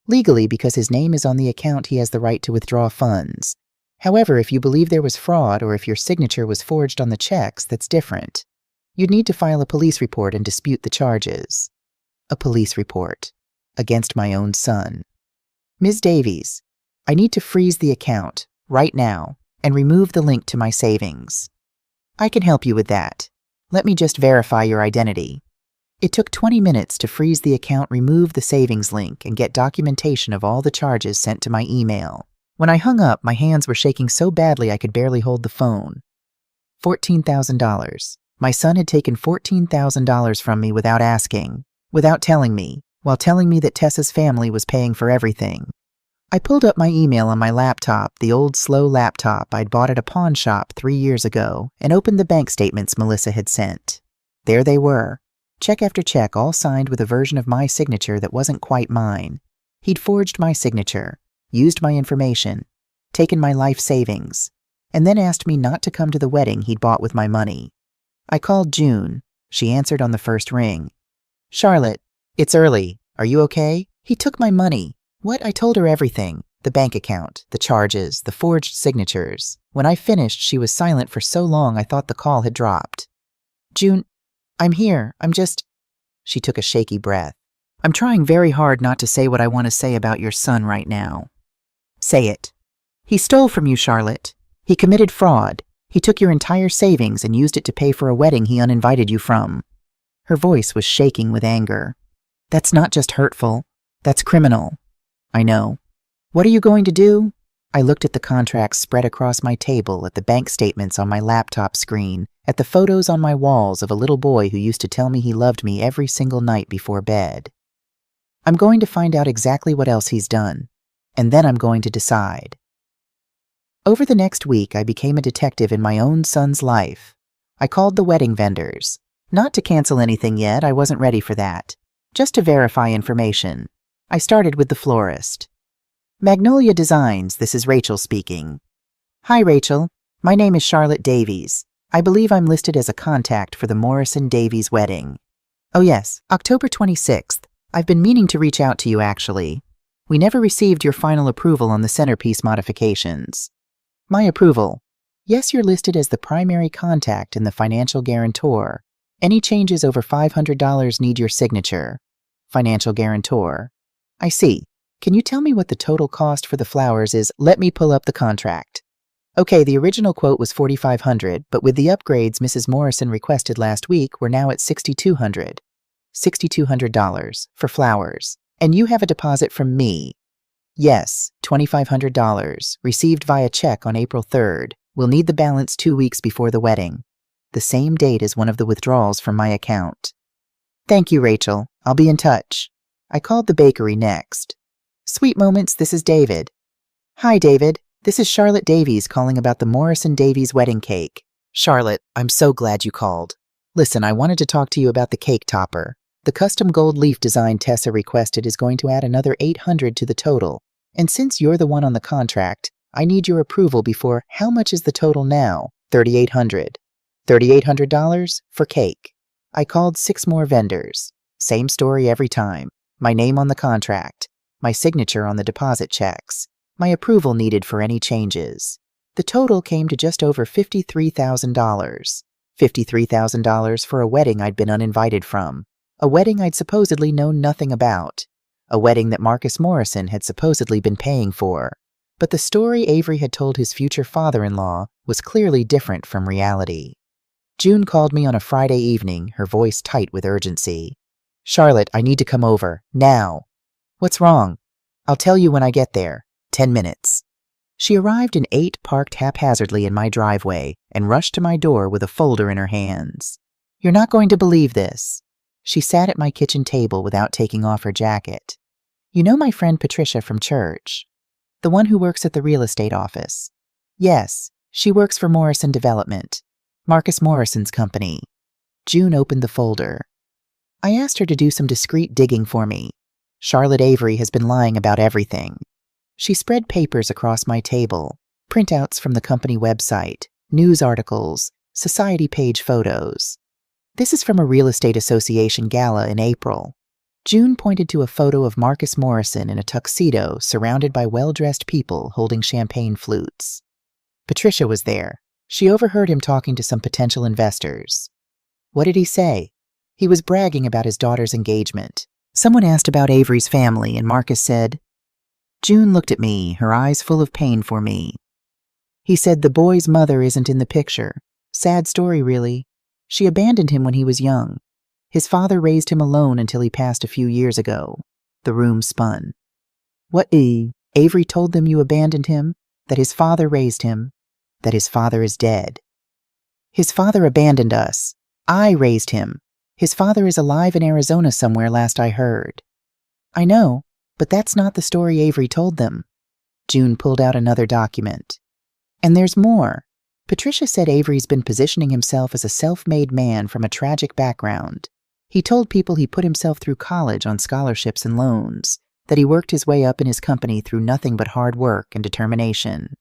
Legally, because his name is on the account, he has the right to withdraw funds. However, if you believe there was fraud or if your signature was forged on the checks, that's different. You'd need to file a police report and dispute the charges. A police report. Against my own son. Ms. Davies, I need to freeze the account, right now, and remove the link to my savings. I can help you with that. Let me just verify your identity. It took 20 minutes to freeze the account, remove the savings link, and get documentation of all the charges sent to my email. When I hung up, my hands were shaking so badly I could barely hold the phone. $14,000. My son had taken $14,000 from me without asking, without telling me, while telling me that Tessa's family was paying for everything. I pulled up my email on my laptop, the old slow laptop I'd bought at a pawn shop 3 years ago, and opened the bank statements Melissa had sent. There they were. Check after check, all signed with a version of my signature that wasn't quite mine. He'd forged my signature, used my information, taken my life savings, and then asked me not to come to the wedding he'd bought with my money. I called June. She answered on the first ring. Charlotte, it's early. Are you okay? He took my money. What? I told her everything. The bank account, the charges, the forged signatures. When I finished, she was silent for so long I thought the call had dropped. June, I'm here. She took a shaky breath. I'm trying very hard not to say what I want to say about your son right now. Say it. He stole from you, Charlotte. He committed fraud. He took your entire savings and used it to pay for a wedding he uninvited you from. Her voice was shaking with anger. That's not just hurtful. That's criminal. I know. What are you going to do? I looked at the contracts spread across my table, at the bank statements on my laptop screen, at the photos on my walls of a little boy who used to tell me he loved me every single night before bed. I'm going to find out exactly what else he's done, and then I'm going to decide. Over the next week, I became a detective in my own son's life. I called the wedding vendors. Not to cancel anything yet, I wasn't ready for that. Just to verify information. I started with the florist. Magnolia Designs, this is Rachel speaking. Hi, Rachel. My name is Charlotte Davies. I believe I'm listed as a contact for the Morrison Davies wedding. Oh yes, October 26th. I've been meaning to reach out to you, actually. We never received your final approval on the centerpiece modifications. My approval. Yes, you're listed as the primary contact and the financial guarantor. Any changes over $500 need your signature. Financial guarantor. I see. Can you tell me what the total cost for the flowers is? Let me pull up the contract. Okay, the original quote was $4,500, but with the upgrades Mrs. Morrison requested last week, we're now at $6,200. $6,200 for flowers. And you have a deposit from me. Yes, $2,500, received via check on April 3rd. We'll need the balance 2 weeks before the wedding. The same date as one of the withdrawals from my account. Thank you, Rachel. I'll be in touch. I called the bakery next. Sweet Moments, this is David. Hi, David. This is Charlotte Davies calling about the Morrison Davies wedding cake. Charlotte, I'm so glad you called. Listen, I wanted to talk to you about the cake topper. The custom gold leaf design Tessa requested is going to add another $800 to the total. And since you're the one on the contract, I need your approval before. How much is the total now? $3,800. $3,800 for cake. I called 6 more vendors. Same story every time. My name on the contract. my signature on the deposit checks, my approval needed for any changes. The total came to just over $53,000. $53,000 for a wedding I'd been uninvited from, a wedding I'd supposedly known nothing about, a wedding that Marcus Morrison had supposedly been paying for. But the story Avery had told his future father-in-law was clearly different from reality. June called me on a Friday evening, her voice tight with urgency. "Charlotte, I need to come over, now." "What's wrong?" "I'll tell you when I get there. 10 minutes. She arrived in 8, parked haphazardly in my driveway, and rushed to my door with a folder in her hands. "You're not going to believe this." She sat at my kitchen table without taking off her jacket. "You know my friend Patricia from church? The one who works at the real estate office?" "Yes, she works for Morrison Development, Marcus Morrison's company." June opened the folder. "I asked her to do some discreet digging for me. Charlotte Avery has been lying about everything." She spread papers across my table, printouts from the company website, news articles, society page photos. "This is from a real estate association gala in April." June pointed to a photo of Marcus Morrison in a tuxedo surrounded by well-dressed people holding champagne flutes. "Patricia was there. She overheard him talking to some potential investors." "What did he say?" "He was bragging about his daughter's engagement. Someone asked about Avery's family, and Marcus said—" June looked at me, her eyes full of pain for me. "He said the boy's mother isn't in the picture. Sad story, really. She abandoned him when he was young. His father raised him alone until he passed a few years ago." The room spun. "What, Avery told them you abandoned him? That his father raised him? That his father is dead?" "His father abandoned us. I raised him. His father is alive in Arizona somewhere, last I heard." "I know, but that's not the story Avery told them." June pulled out another document. "And there's more. Patricia said Avery's been positioning himself as a self-made man from a tragic background. He told people he put himself through college on scholarships and loans, that he worked his way up in his company through nothing but hard work and determination.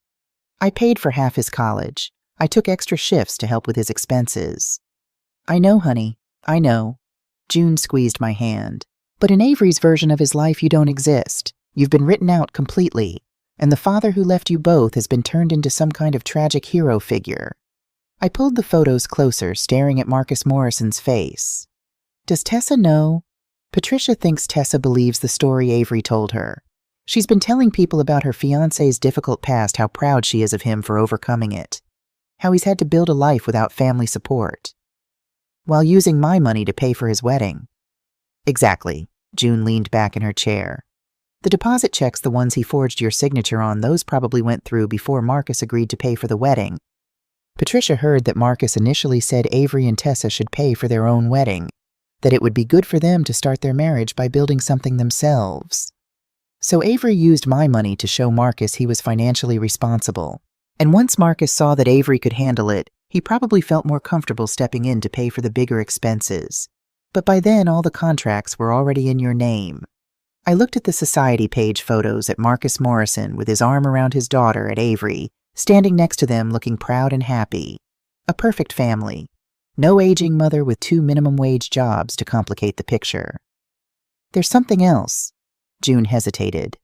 I paid for half his college. I took extra shifts to help with his expenses." "I know, honey, I know." June squeezed my hand. "But in Avery's version of his life, you don't exist. You've been written out completely, and the father who left you both has been turned into some kind of tragic hero figure." I pulled the photos closer, staring at Marcus Morrison's face. "Does Tessa know?" Patricia thinks Tessa believes the story Avery told her. She's been telling people about her fiancé's difficult past, how proud she is of him for overcoming it, how he's had to build a life without family support, while using my money to pay for his wedding. "Exactly." June leaned back in her chair. "The deposit checks, the ones he forged your signature on, those probably went through before Marcus agreed to pay for the wedding." Patricia heard that Marcus initially said Avery and Tessa should pay for their own wedding, that it would be good for them to start their marriage by building something themselves. So Avery used my money to show Marcus he was financially responsible. And once Marcus saw that Avery could handle it, he probably felt more comfortable stepping in to pay for the bigger expenses. But by then, all the contracts were already in your name. I looked at the society page photos at Marcus Morrison with his arm around his daughter at Avery, standing next to them looking proud and happy. A perfect family. No aging mother with 2 minimum wage jobs to complicate the picture. "There's something else." June hesitated.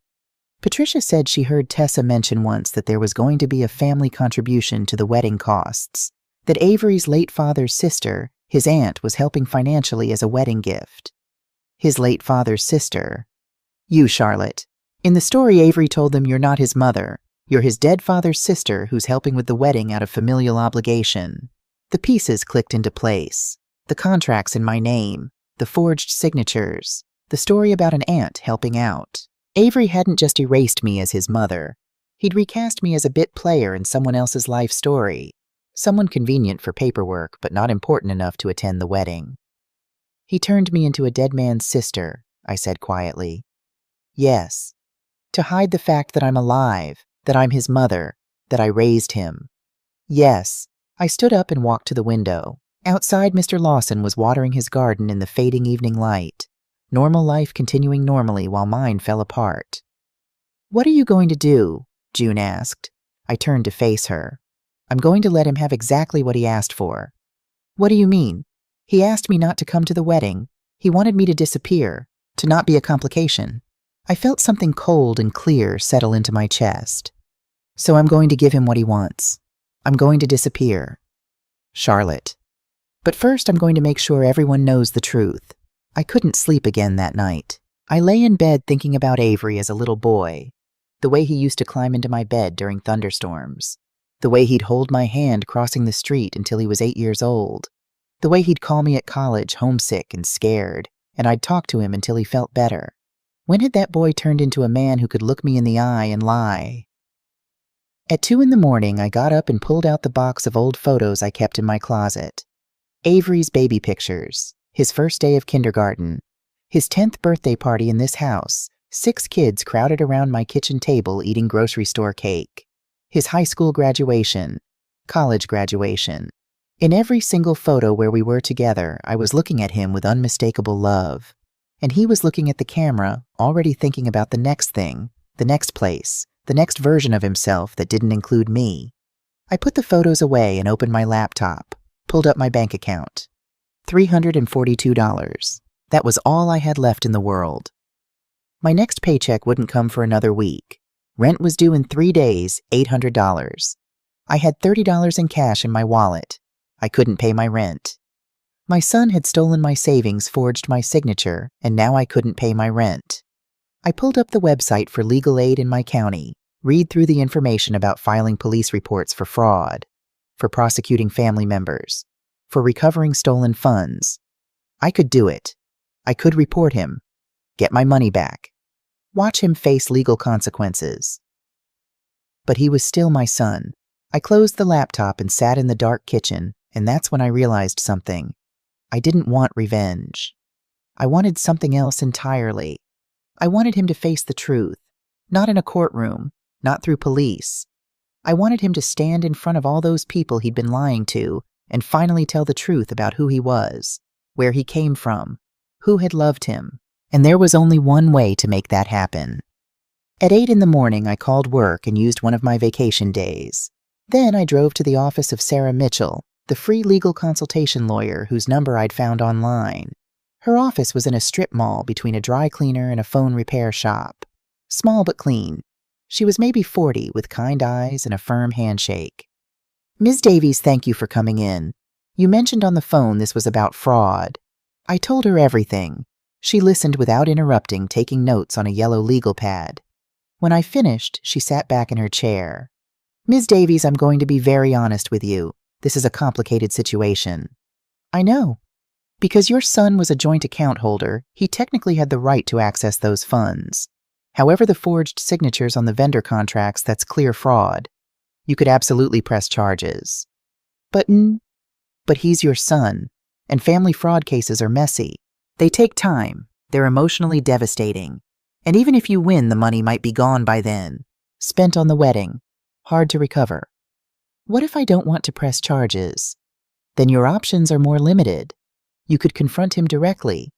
Patricia said she heard Tessa mention once that there was going to be a family contribution to the wedding costs, that Avery's late father's sister, his aunt, was helping financially as a wedding gift. His late father's sister. You, Charlotte. In the story Avery told them you're not his mother. You're his dead father's sister who's helping with the wedding out of familial obligation. The pieces clicked into place. The contracts in my name, the forged signatures, the story about an aunt helping out. Avery hadn't just erased me as his mother. He'd recast me as a bit player in someone else's life story. Someone convenient for paperwork, but not important enough to attend the wedding. "He turned me into a dead man's sister," I said quietly. "Yes. To hide the fact that I'm alive, that I'm his mother, that I raised him. Yes." I stood up and walked to the window. Outside, Mr. Lawson was watering his garden in the fading evening light. Normal life continuing normally while mine fell apart. "What are you going to do?" June asked. I turned to face her. "I'm going to let him have exactly what he asked for." "What do you mean?" "He asked me not to come to the wedding. He wanted me to disappear, to not be a complication." I felt something cold and clear settle into my chest. So I'm going to give him what he wants. I'm going to disappear. Charlotte. But first I'm going to make sure everyone knows the truth. I couldn't sleep again that night. I lay in bed thinking about Avery as a little boy, the way he used to climb into my bed during thunderstorms, the way he'd hold my hand crossing the street until he was 8 years old, the way he'd call me at college homesick and scared, and I'd talk to him until he felt better. When had that boy turned into a man who could look me in the eye and lie? At 2 a.m, I got up and pulled out the box of old photos I kept in my closet. Avery's baby pictures, his first day of kindergarten, his 10th birthday party in this house, 6 kids crowded around my kitchen table eating grocery store cake, his high school graduation, college graduation. In every single photo where we were together, I was looking at him with unmistakable love. And he was looking at the camera, already thinking about the next thing, the next place, the next version of himself that didn't include me. I put the photos away and opened my laptop, pulled up my bank account. $342. That was all I had left in the world. My next paycheck wouldn't come for another week. Rent was due in 3 days, $800. I had $30 in cash in my wallet. I couldn't pay my rent. My son had stolen my savings, forged my signature, and now I couldn't pay my rent. I pulled up the website for legal aid in my county, read through the information about filing police reports for fraud, for prosecuting family members, for recovering stolen funds. I could do it. I could report him, get my money back, watch him face legal consequences. But he was still my son. I closed the laptop and sat in the dark kitchen, and that's when I realized something. I didn't want revenge. I wanted something else entirely. I wanted him to face the truth, not in a courtroom, not through police. I wanted him to stand in front of all those people he'd been lying to and finally tell the truth about who he was, where he came from, who had loved him. And there was only one way to make that happen. At 8 a.m, I called work and used one of my vacation days. Then I drove to the office of Sarah Mitchell, the free legal consultation lawyer whose number I'd found online. Her office was in a strip mall between a dry cleaner and a phone repair shop. Small but clean. She was maybe 40 with kind eyes and a firm handshake. Ms. Davies, thank you for coming in. You mentioned on the phone this was about fraud. I told her everything. She listened without interrupting, taking notes on a yellow legal pad. When I finished, she sat back in her chair. Ms. Davies, I'm going to be very honest with you. This is a complicated situation. I know. Because your son was a joint account holder, he technically had the right to access those funds. However, the forged signatures on the vendor contracts, that's clear fraud. You could absolutely press charges. But he's your son, and family fraud cases are messy. They take time, they're emotionally devastating. And even if you win, the money might be gone by then. Spent on the wedding. Hard to recover. What if I don't want to press charges? Then your options are more limited. You could confront him directly.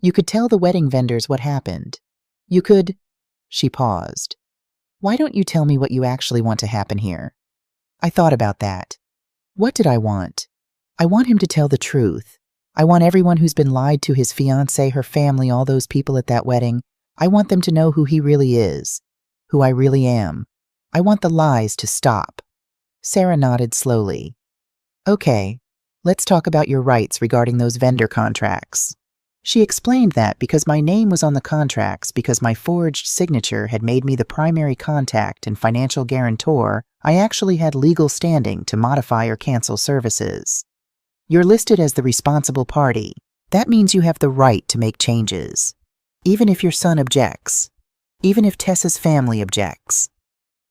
You could tell the wedding vendors what happened. You could... She paused. Why don't you tell me what you actually want to happen here? I thought about that. What did I want? I want him to tell the truth. I want everyone who's been lied to, his fiancée, her family, all those people at that wedding. I want them to know who he really is, who I really am. I want the lies to stop. Sarah nodded slowly. Okay, let's talk about your rights regarding those vendor contracts. She explained that because my name was on the contracts, because my forged signature had made me the primary contact and financial guarantor, I actually had legal standing to modify or cancel services. You're listed as the responsible party. That means you have the right to make changes. Even if your son objects. Even if Tessa's family objects.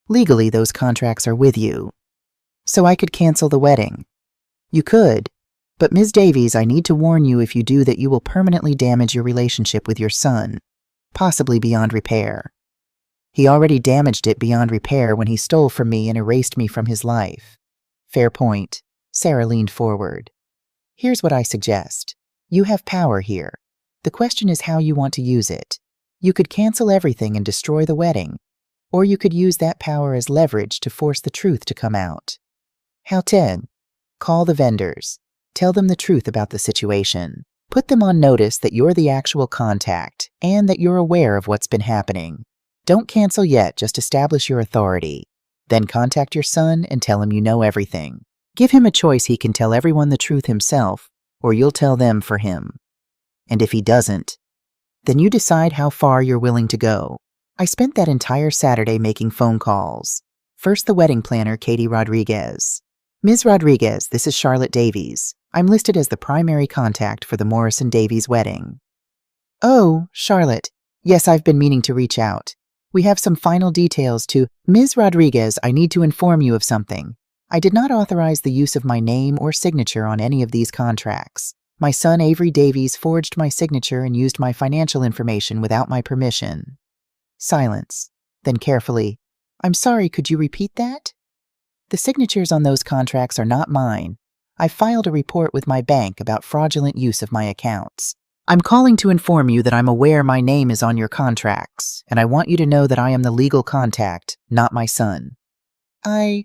Legally, those contracts are with you. So I could cancel the wedding. You could. But Ms. Davies, I need to warn you, if you do that, you will permanently damage your relationship with your son, possibly beyond repair. He already damaged it beyond repair when he stole from me and erased me from his life. Fair point. Sarah leaned forward. Here's what I suggest. You have power here. The question is how you want to use it. You could cancel everything and destroy the wedding, or you could use that power as leverage to force the truth to come out. How, Ted? Call the vendors. Tell them the truth about the situation. Put them on notice that you're the actual contact and that you're aware of what's been happening. Don't cancel yet, just establish your authority. Then contact your son and tell him you know everything. Give him a choice. He can tell everyone the truth himself, or you'll tell them for him. And if he doesn't, then you decide how far you're willing to go. I spent that entire Saturday making phone calls. First, the wedding planner, Katie Rodriguez. Ms. Rodriguez, this is Charlotte Davies. I'm listed as the primary contact for the Morrison Davies wedding. Oh, Charlotte. Yes, I've been meaning to reach out. We have some final details to Ms. Rodriguez. I need to inform you of something. I did not authorize the use of my name or signature on any of these contracts. My son Avery Davies forged my signature and used my financial information without my permission. Silence. Then carefully, I'm sorry, could you repeat that? The signatures on those contracts are not mine. I filed a report with my bank about fraudulent use of my accounts. I'm calling to inform you that I'm aware my name is on your contracts, and I want you to know that I am the legal contact, not my son. I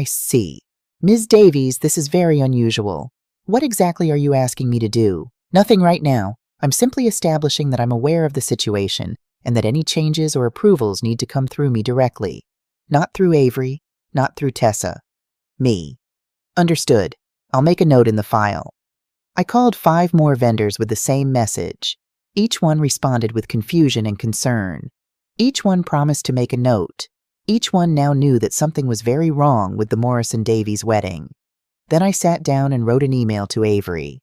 see. Ms. Davies, this is very unusual. What exactly are you asking me to do? Nothing right now. I'm simply establishing that I'm aware of the situation and that any changes or approvals need to come through me directly. Not through Avery, not through Tessa. Me. Understood. I'll make a note in the file. I called 5 more vendors with the same message. Each one responded with confusion and concern. Each one promised to make a note. Each one now knew that something was very wrong with the Morrison Davies wedding. Then I sat down and wrote an email to Avery.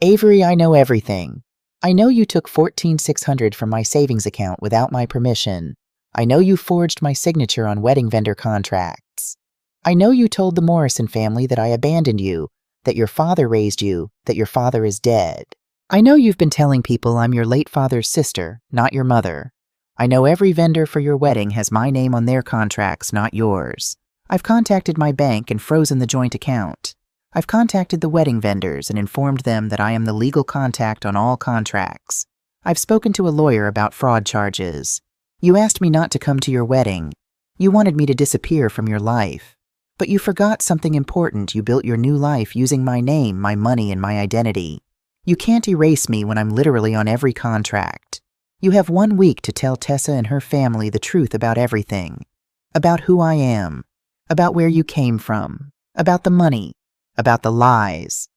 Avery, I know everything. I know you took $14,600 from my savings account without my permission. I know you forged my signature on wedding vendor contracts. I know you told the Morrison family that I abandoned you, that your father raised you, that your father is dead. I know you've been telling people I'm your late father's sister, not your mother. I know every vendor for your wedding has my name on their contracts, not yours. I've contacted my bank and frozen the joint account. I've contacted the wedding vendors and informed them that I am the legal contact on all contracts. I've spoken to a lawyer about fraud charges. You asked me not to come to your wedding. You wanted me to disappear from your life. But you forgot something important. You built your new life using my name, my money, and my identity. You can't erase me when I'm literally on every contract. You have 1 week to tell Tessa and her family the truth about everything. About who I am. About where you came from. About the money. About the lies.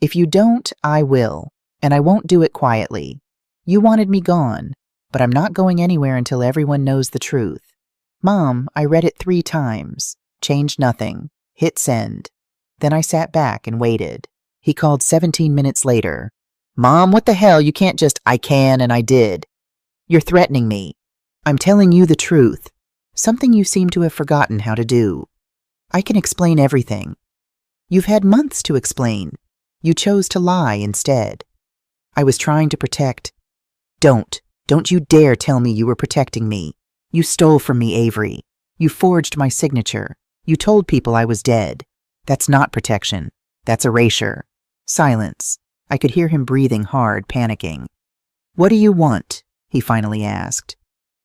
If you don't, I will. And I won't do it quietly. You wanted me gone, but I'm not going anywhere until everyone knows the truth. Mom, I read it 3 times. Changed nothing. Hit send. Then I sat back and waited. He called 17 minutes later. Mom, what the hell? You can't just, I can and I did. You're threatening me. I'm telling you the truth. Something you seem to have forgotten how to do. I can explain everything. You've had months to explain. You chose to lie instead. I was trying to protect. Don't you dare tell me you were protecting me. You stole from me, Avery. You forged my signature. You told people I was dead. That's not protection. That's erasure. Silence. I could hear him breathing hard, panicking. What do you want? He finally asked.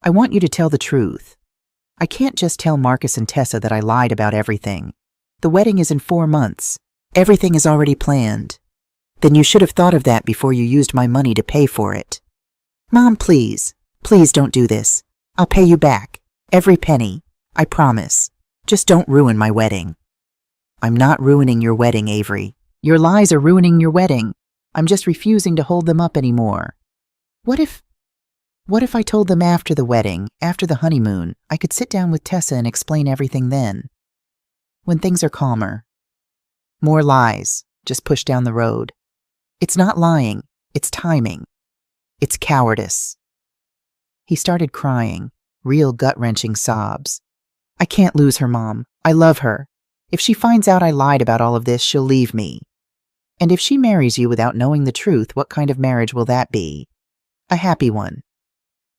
I want you to tell the truth. I can't just tell Marcus and Tessa that I lied about everything. The wedding is in 4 months. Everything is already planned. Then you should have thought of that before you used my money to pay for it. Mom, please. Please don't do this. I'll pay you back. Every penny. I promise. Just don't ruin my wedding. I'm not ruining your wedding, Avery. Your lies are ruining your wedding. I'm just refusing to hold them up anymore. What if I told them after the wedding, after the honeymoon, I could sit down with Tessa and explain everything then? When things are calmer. More lies, just pushed down the road. It's not lying, it's timing. It's cowardice. He started crying, real gut-wrenching sobs. I can't lose her, Mom. I love her. If she finds out I lied about all of this, she'll leave me. And if she marries you without knowing the truth, what kind of marriage will that be? A happy one.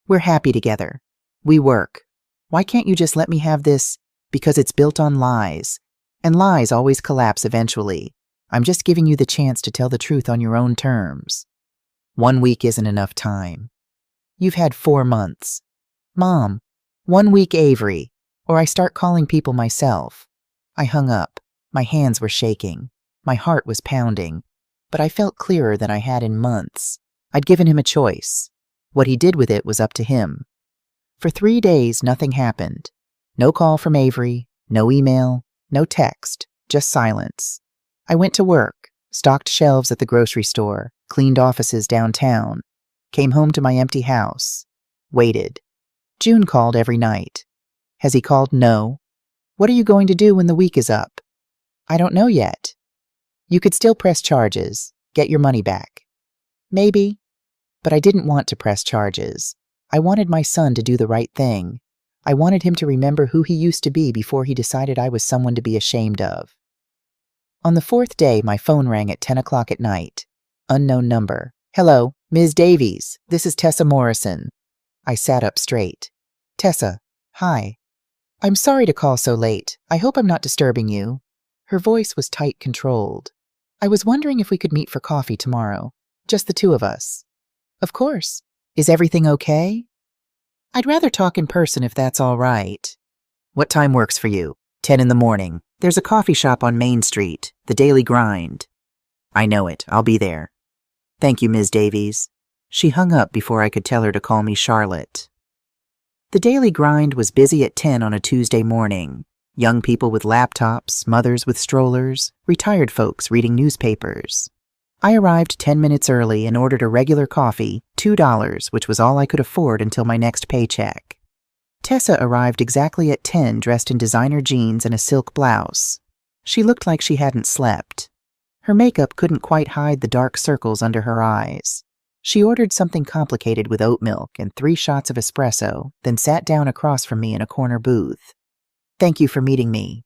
We're happy together. We work. Why can't you just let me have this? Because it's built on lies. And lies always collapse eventually. I'm just giving you the chance to tell the truth on your own terms. 1 week isn't enough time. You've had 4 months. Mom, 1 week, Avery, or I start calling people myself. I hung up. My hands were shaking. My heart was pounding. but I felt clearer than I had in months. I'd given him a choice. What he did with it was up to him. For 3 days, nothing happened. No call from Avery, no email, no text, just silence. I went to work, stocked shelves at the grocery store, cleaned offices downtown, came home to my empty house, waited. June called every night. Has he called? No. What are you going to do when the week is up? I don't know yet. You could still press charges, get your money back. Maybe. But I didn't want to press charges. I wanted my son to do the right thing. I wanted him to remember who he used to be before he decided I was someone to be ashamed of. On the 4th day, my phone rang at 10 o'clock at night. Unknown number. Hello, Ms. Davies. This is Tessa Morrison. I sat up straight. Tessa, hi. I'm sorry to call so late. I hope I'm not disturbing you. Her voice was tight, controlled. I was wondering if we could meet for coffee tomorrow. Just the two of us. Of course. Is everything okay? I'd rather talk in person if that's all right. What time works for you? 10 in the morning. There's a coffee shop on Main Street, the Daily Grind. I know it. I'll be there. Thank you, Ms. Davies. She hung up before I could tell her to call me Charlotte. The Daily Grind was busy at 10 on a Tuesday morning. Young people with laptops, mothers with strollers, retired folks reading newspapers. I arrived 10 minutes early and ordered a regular coffee, $2, which was all I could afford until my next paycheck. Tessa arrived exactly at 10 dressed in designer jeans and a silk blouse. She looked like she hadn't slept. Her makeup couldn't quite hide the dark circles under her eyes. She ordered something complicated with oat milk and 3 shots of espresso, then sat down across from me in a corner booth. Thank you for meeting me.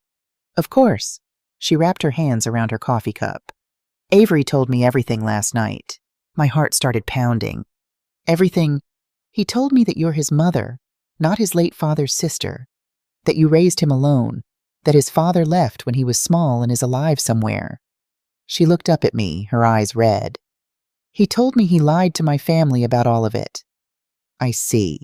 Of course. She wrapped her hands around her coffee cup. Avery told me everything last night. My heart started pounding. Everything. He told me that you're his mother, not his late father's sister, that you raised him alone, that his father left when he was small and is alive somewhere. She looked up at me, her eyes red. He told me he lied to my family about all of it. I see.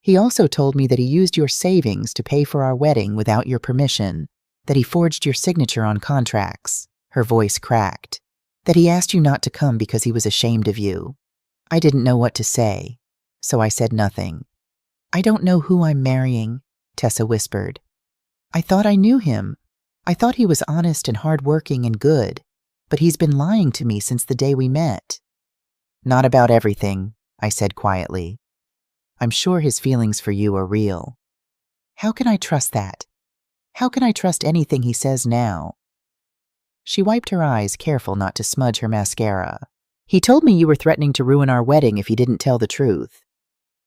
He also told me that he used your savings to pay for our wedding without your permission, that he forged your signature on contracts. Her voice cracked. That he asked you not to come because he was ashamed of you. I didn't know what to say, so I said nothing. I don't know who I'm marrying, Tessa whispered. I thought I knew him. I thought he was honest and hardworking and good, but he's been lying to me since the day we met. Not about everything, I said quietly. I'm sure his feelings for you are real. How can I trust that? How can I trust anything he says now? She wiped her eyes, careful not to smudge her mascara. He told me you were threatening to ruin our wedding if he didn't tell the truth.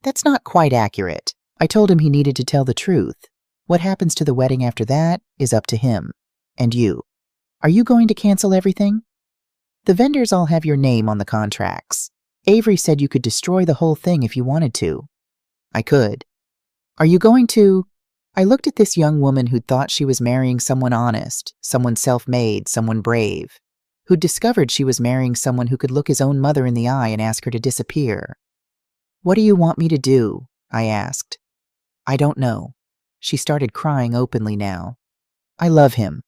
That's not quite accurate. I told him he needed to tell the truth. What happens to the wedding after that is up to him. And you. Are you going to cancel everything? The vendors all have your name on the contracts. Avery said you could destroy the whole thing if you wanted to. I could. Are you going to? I looked at this young woman who'd thought she was marrying someone honest, someone self-made, someone brave, who'd discovered she was marrying someone who could look his own mother in the eye and ask her to disappear. What do you want me to do? I asked. I don't know. She started crying openly now. I love him.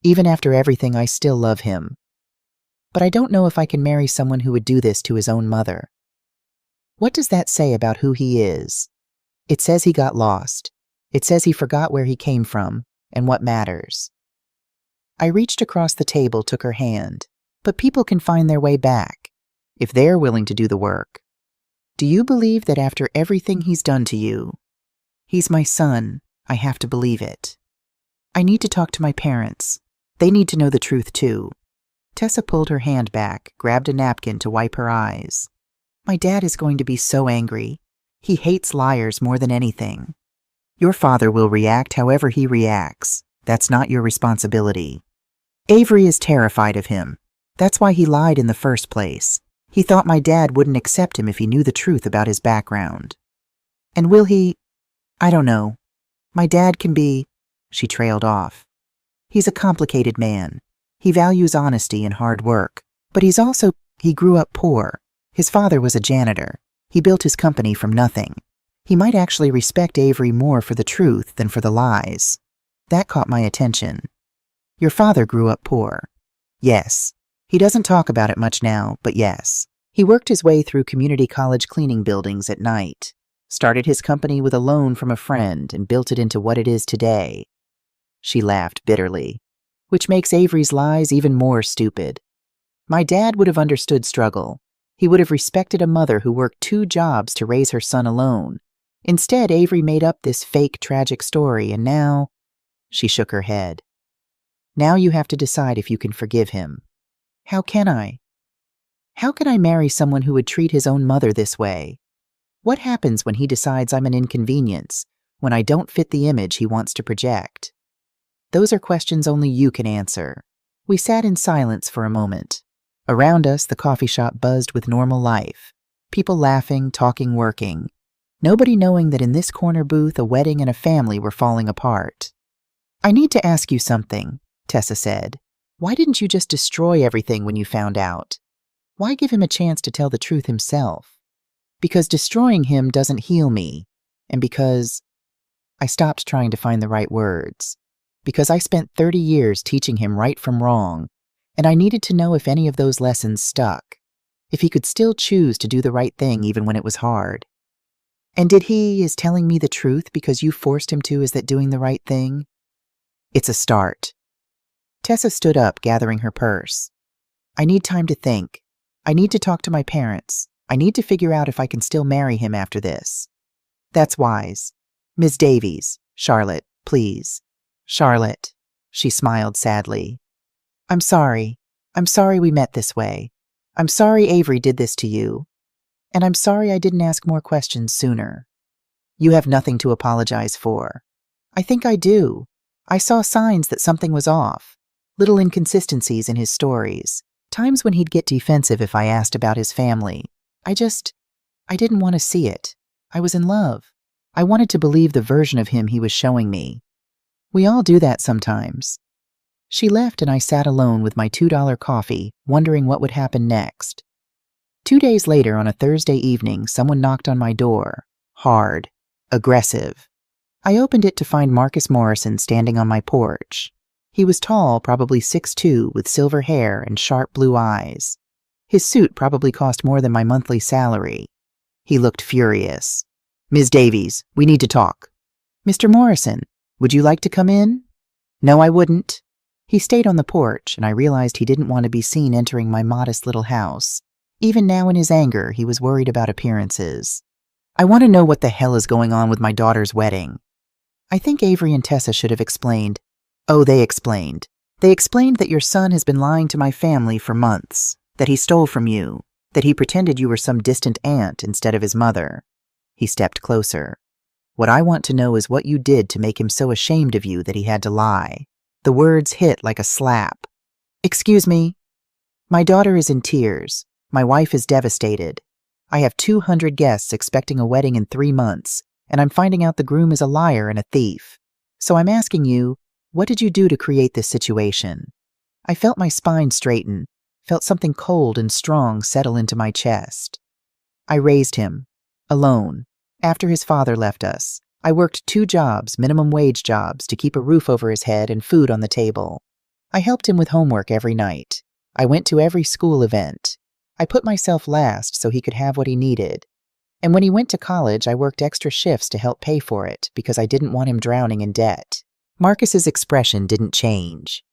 Even after everything, I still love him. But I don't know if I can marry someone who would do this to his own mother. What does that say about who he is? It says he got lost. It says he forgot where he came from and what matters. I reached across the table, took her hand. But people can find their way back, if they're willing to do the work. Do you believe that after everything he's done to you? He's my son. I have to believe it. I need to talk to my parents. They need to know the truth too. Tessa pulled her hand back, grabbed a napkin to wipe her eyes. My dad is going to be so angry. He hates liars more than anything. Your father will react however he reacts. That's not your responsibility. Avery is terrified of him. That's why he lied in the first place. He thought my dad wouldn't accept him if he knew the truth about his background. And will he? I don't know. My dad can be. She trailed off. He's a complicated man. He values honesty and hard work. But he grew up poor. His father was a janitor. He built his company from nothing. He might actually respect Avery more for the truth than for the lies. That caught my attention. Your father grew up poor. Yes. He doesn't talk about it much now, but yes. He worked his way through community college cleaning buildings at night, started his company with a loan from a friend, and built it into what it is today. She laughed bitterly, which makes Avery's lies even more stupid. My dad would have understood struggle. He would have respected a mother who worked 2 jobs to raise her son alone. Instead, Avery made up this fake tragic story, and now… She shook her head. Now you have to decide if you can forgive him. How can I? How can I marry someone who would treat his own mother this way? What happens when he decides I'm an inconvenience, when I don't fit the image he wants to project? Those are questions only you can answer. We sat in silence for a moment. Around us, the coffee shop buzzed with normal life. People laughing, talking, working. Nobody knowing that in this corner booth, a wedding and a family were falling apart. I need to ask you something, Tessa said. Why didn't you just destroy everything when you found out? Why give him a chance to tell the truth himself? Because destroying him doesn't heal me, and because… I stopped trying to find the right words. Because I spent 30 years teaching him right from wrong, and I needed to know if any of those lessons stuck, if he could still choose to do the right thing even when it was hard. And is telling me the truth because you forced him to, is that doing the right thing? It's a start. Tessa stood up, gathering her purse. I need time to think. I need to talk to my parents. I need to figure out if I can still marry him after this. That's wise. Ms. Davies, Charlotte, please. Charlotte, she smiled sadly. I'm sorry. I'm sorry we met this way. I'm sorry Avery did this to you. And I'm sorry I didn't ask more questions sooner. You have nothing to apologize for. I think I do. I saw signs that something was off. Little inconsistencies in his stories. Times when he'd get defensive if I asked about his family. I didn't want to see it. I was in love. I wanted to believe the version of him he was showing me. We all do that sometimes. She left and I sat alone with my $2 coffee, wondering what would happen next. 2 days later, on a Thursday evening, someone knocked on my door. Hard. Aggressive. I opened it to find Marcus Morrison standing on my porch. He was tall, probably 6'2", with silver hair and sharp blue eyes. His suit probably cost more than my monthly salary. He looked furious. Ms. Davies, we need to talk. Mr. Morrison, would you like to come in? No, I wouldn't. He stayed on the porch, and I realized he didn't want to be seen entering my modest little house. Even now in his anger, he was worried about appearances. I want to know what the hell is going on with my daughter's wedding. I think Avery and Tessa should have explained. Oh, they explained. They explained that your son has been lying to my family for months, that he stole from you, that he pretended you were some distant aunt instead of his mother. He stepped closer. What I want to know is what you did to make him so ashamed of you that he had to lie. The words hit like a slap. Excuse me. My daughter is in tears. My wife is devastated. I have 200 guests expecting a wedding in 3 months, and I'm finding out the groom is a liar and a thief. So I'm asking you, what did you do to create this situation? I felt my spine straighten, felt something cold and strong settle into my chest. I raised him, alone. After his father left us, I worked 2 jobs, minimum wage jobs, to keep a roof over his head and food on the table. I helped him with homework every night. I went to every school event. I put myself last so he could have what he needed. And when he went to college, I worked extra shifts to help pay for it because I didn't want him drowning in debt. Marcus's expression didn't change.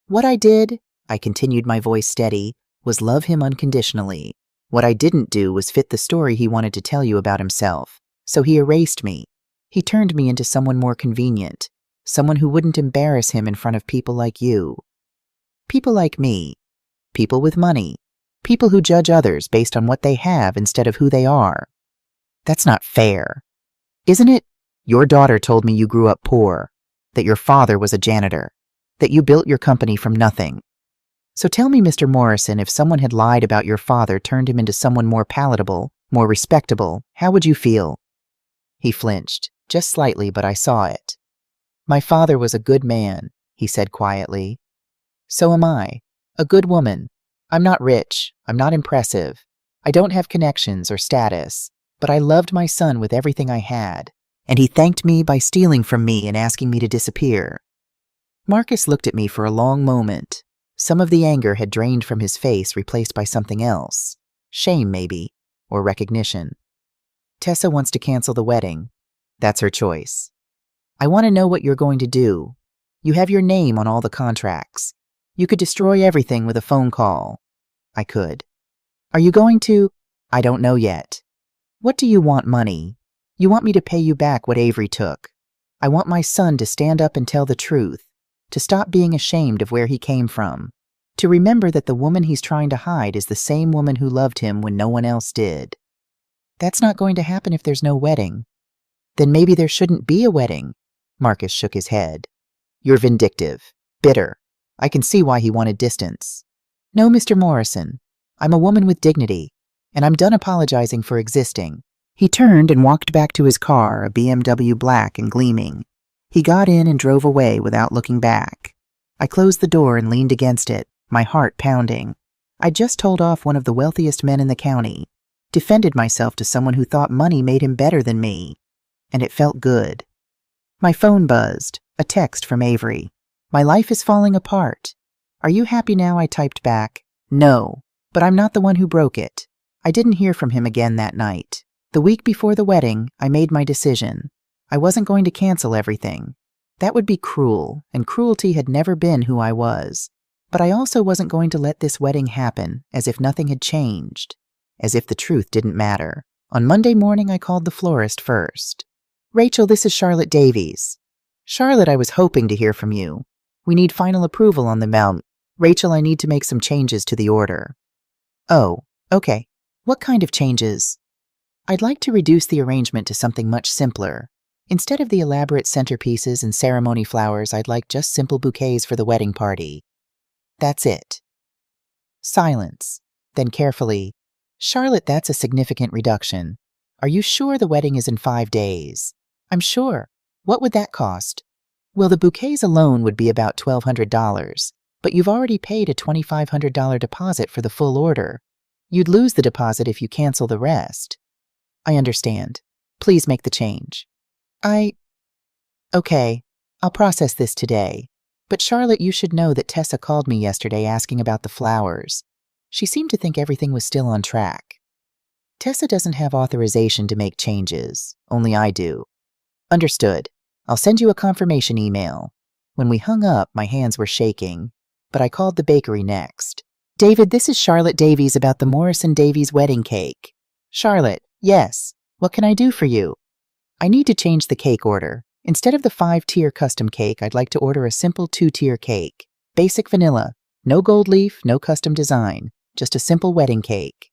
What I did, I continued, my voice steady, was love him unconditionally. What I didn't do was fit the story he wanted to tell you about himself. So he erased me. He turned me into someone more convenient, someone who wouldn't embarrass him in front of people like you. People like me. People with money. People who judge others based on what they have instead of who they are. That's not fair. Isn't it? Your daughter told me you grew up poor, that your father was a janitor, that you built your company from nothing. So tell me, Mr. Morrison, if someone had lied about your father, turned him into someone more palatable, more respectable, how would you feel? He flinched, just slightly, but I saw it. My father was a good man, he said quietly. So am I. A good woman. I'm not rich. I'm not impressive. I don't have connections or status, but I loved my son with everything I had, and he thanked me by stealing from me and asking me to disappear. Marcus looked at me for a long moment, Some of the anger had drained from his face, replaced by something else. Shame, maybe, or recognition. Tessa wants to cancel the wedding. That's her choice. I want to know what you're going to do. You have your name on all the contracts. You could destroy everything with a phone call. I could. Are you going to? I don't know yet. What do you want, money? You want me to pay you back what Avery took. I want my son to stand up and tell the truth, to stop being ashamed of where he came from, to remember that the woman he's trying to hide is the same woman who loved him when no one else did. That's not going to happen if there's no wedding. Then maybe there shouldn't be a wedding. Marcus shook his head. You're vindictive, bitter. I can see why he wanted distance. No, Mr. Morrison. I'm a woman with dignity, and I'm done apologizing for existing. He turned and walked back to his car, a BMW black and gleaming. He got in and drove away without looking back. I closed the door and leaned against it, my heart pounding. I'd just told off one of the wealthiest men in the county, defended myself to someone who thought money made him better than me, and it felt good. My phone buzzed, a text from Avery. My life is falling apart. Are you happy now? I typed back. No, but I'm not the one who broke it. I didn't hear from him again that night. The week before the wedding, I made my decision. I wasn't going to cancel everything. That would be cruel, and cruelty had never been who I was. But I also wasn't going to let this wedding happen as if nothing had changed, as if the truth didn't matter. On Monday morning, I called the florist first. Rachel, this is Charlotte Davies. Charlotte, I was hoping to hear from you. We need final approval on the mount. Rachel, I need to make some changes to the order. Oh, okay. What kind of changes? I'd like to reduce the arrangement to something much simpler. Instead of the elaborate centerpieces and ceremony flowers, I'd like just simple bouquets for the wedding party. That's it. Silence. Then carefully, Charlotte, that's a significant reduction. Are you sure the wedding is in 5 days? I'm sure. What would that cost? Well, the bouquets alone would be about $1,200, but you've already paid a $2,500 deposit for the full order. You'd lose the deposit if you cancel the rest. I understand. Please make the change. Okay, I'll process this today. But Charlotte, you should know that Tessa called me yesterday asking about the flowers. She seemed to think everything was still on track. Tessa doesn't have authorization to make changes. Only I do. Understood. I'll send you a confirmation email. When we hung up, my hands were shaking, but I called the bakery next. David, this is Charlotte Davies about the Morrison Davies wedding cake. Charlotte, yes. What can I do for you? I need to change the cake order. Instead of the 5-tier custom cake, I'd like to order a simple 2-tier cake. Basic vanilla. No gold leaf, no custom design. Just a simple wedding cake.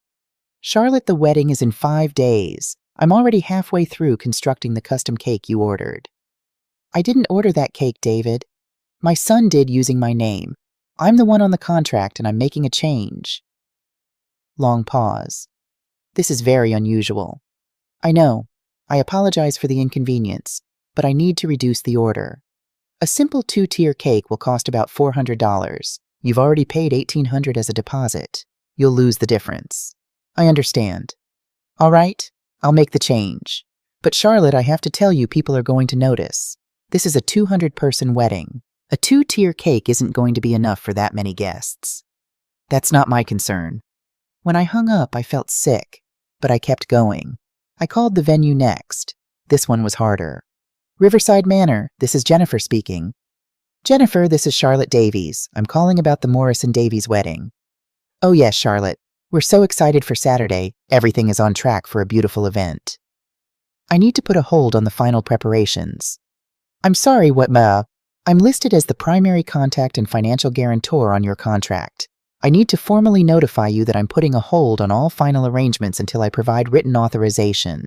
Charlotte, the wedding is in 5 days. I'm already halfway through constructing the custom cake you ordered. I didn't order that cake, David. My son did using my name. I'm the one on the contract and I'm making a change. Long pause. This is very unusual. I know. I apologize for the inconvenience, but I need to reduce the order. A simple 2-tier cake will cost about $400. You've already paid $1,800 as a deposit. You'll lose the difference. I understand. All right, I'll make the change. But Charlotte, I have to tell you, people are going to notice. This is a 200-person wedding. A 2-tier cake isn't going to be enough for that many guests. That's not my concern. When I hung up, I felt sick, but I kept going. I called the venue next. This one was harder. Riverside Manor, this is Jennifer speaking. Jennifer, this is Charlotte Davies. I'm calling about the Morrison Davies wedding. Oh yes, Charlotte. We're so excited for Saturday. Everything is on track for a beautiful event. I need to put a hold on the final preparations. I'm sorry, I'm listed as the primary contact and financial guarantor on your contract. I need to formally notify you that I'm putting a hold on all final arrangements until I provide written authorization.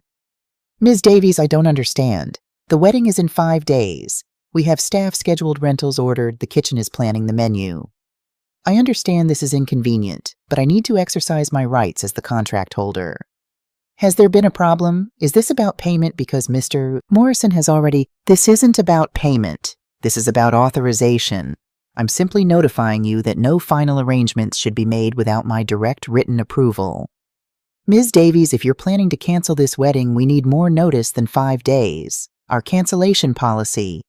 Ms. Davies, I don't understand. The wedding is in 5 days. We have staff scheduled, rentals ordered, the kitchen is planning the menu. I understand this is inconvenient, but I need to exercise my rights as the contract holder. Has there been a problem? Is this about payment because Mr. Morrison has already... This isn't about payment. This is about authorization. I'm simply notifying you that no final arrangements should be made without my direct written approval. Ms. Davies, if you're planning to cancel this wedding, we need more notice than 5 days. Our cancellation policy.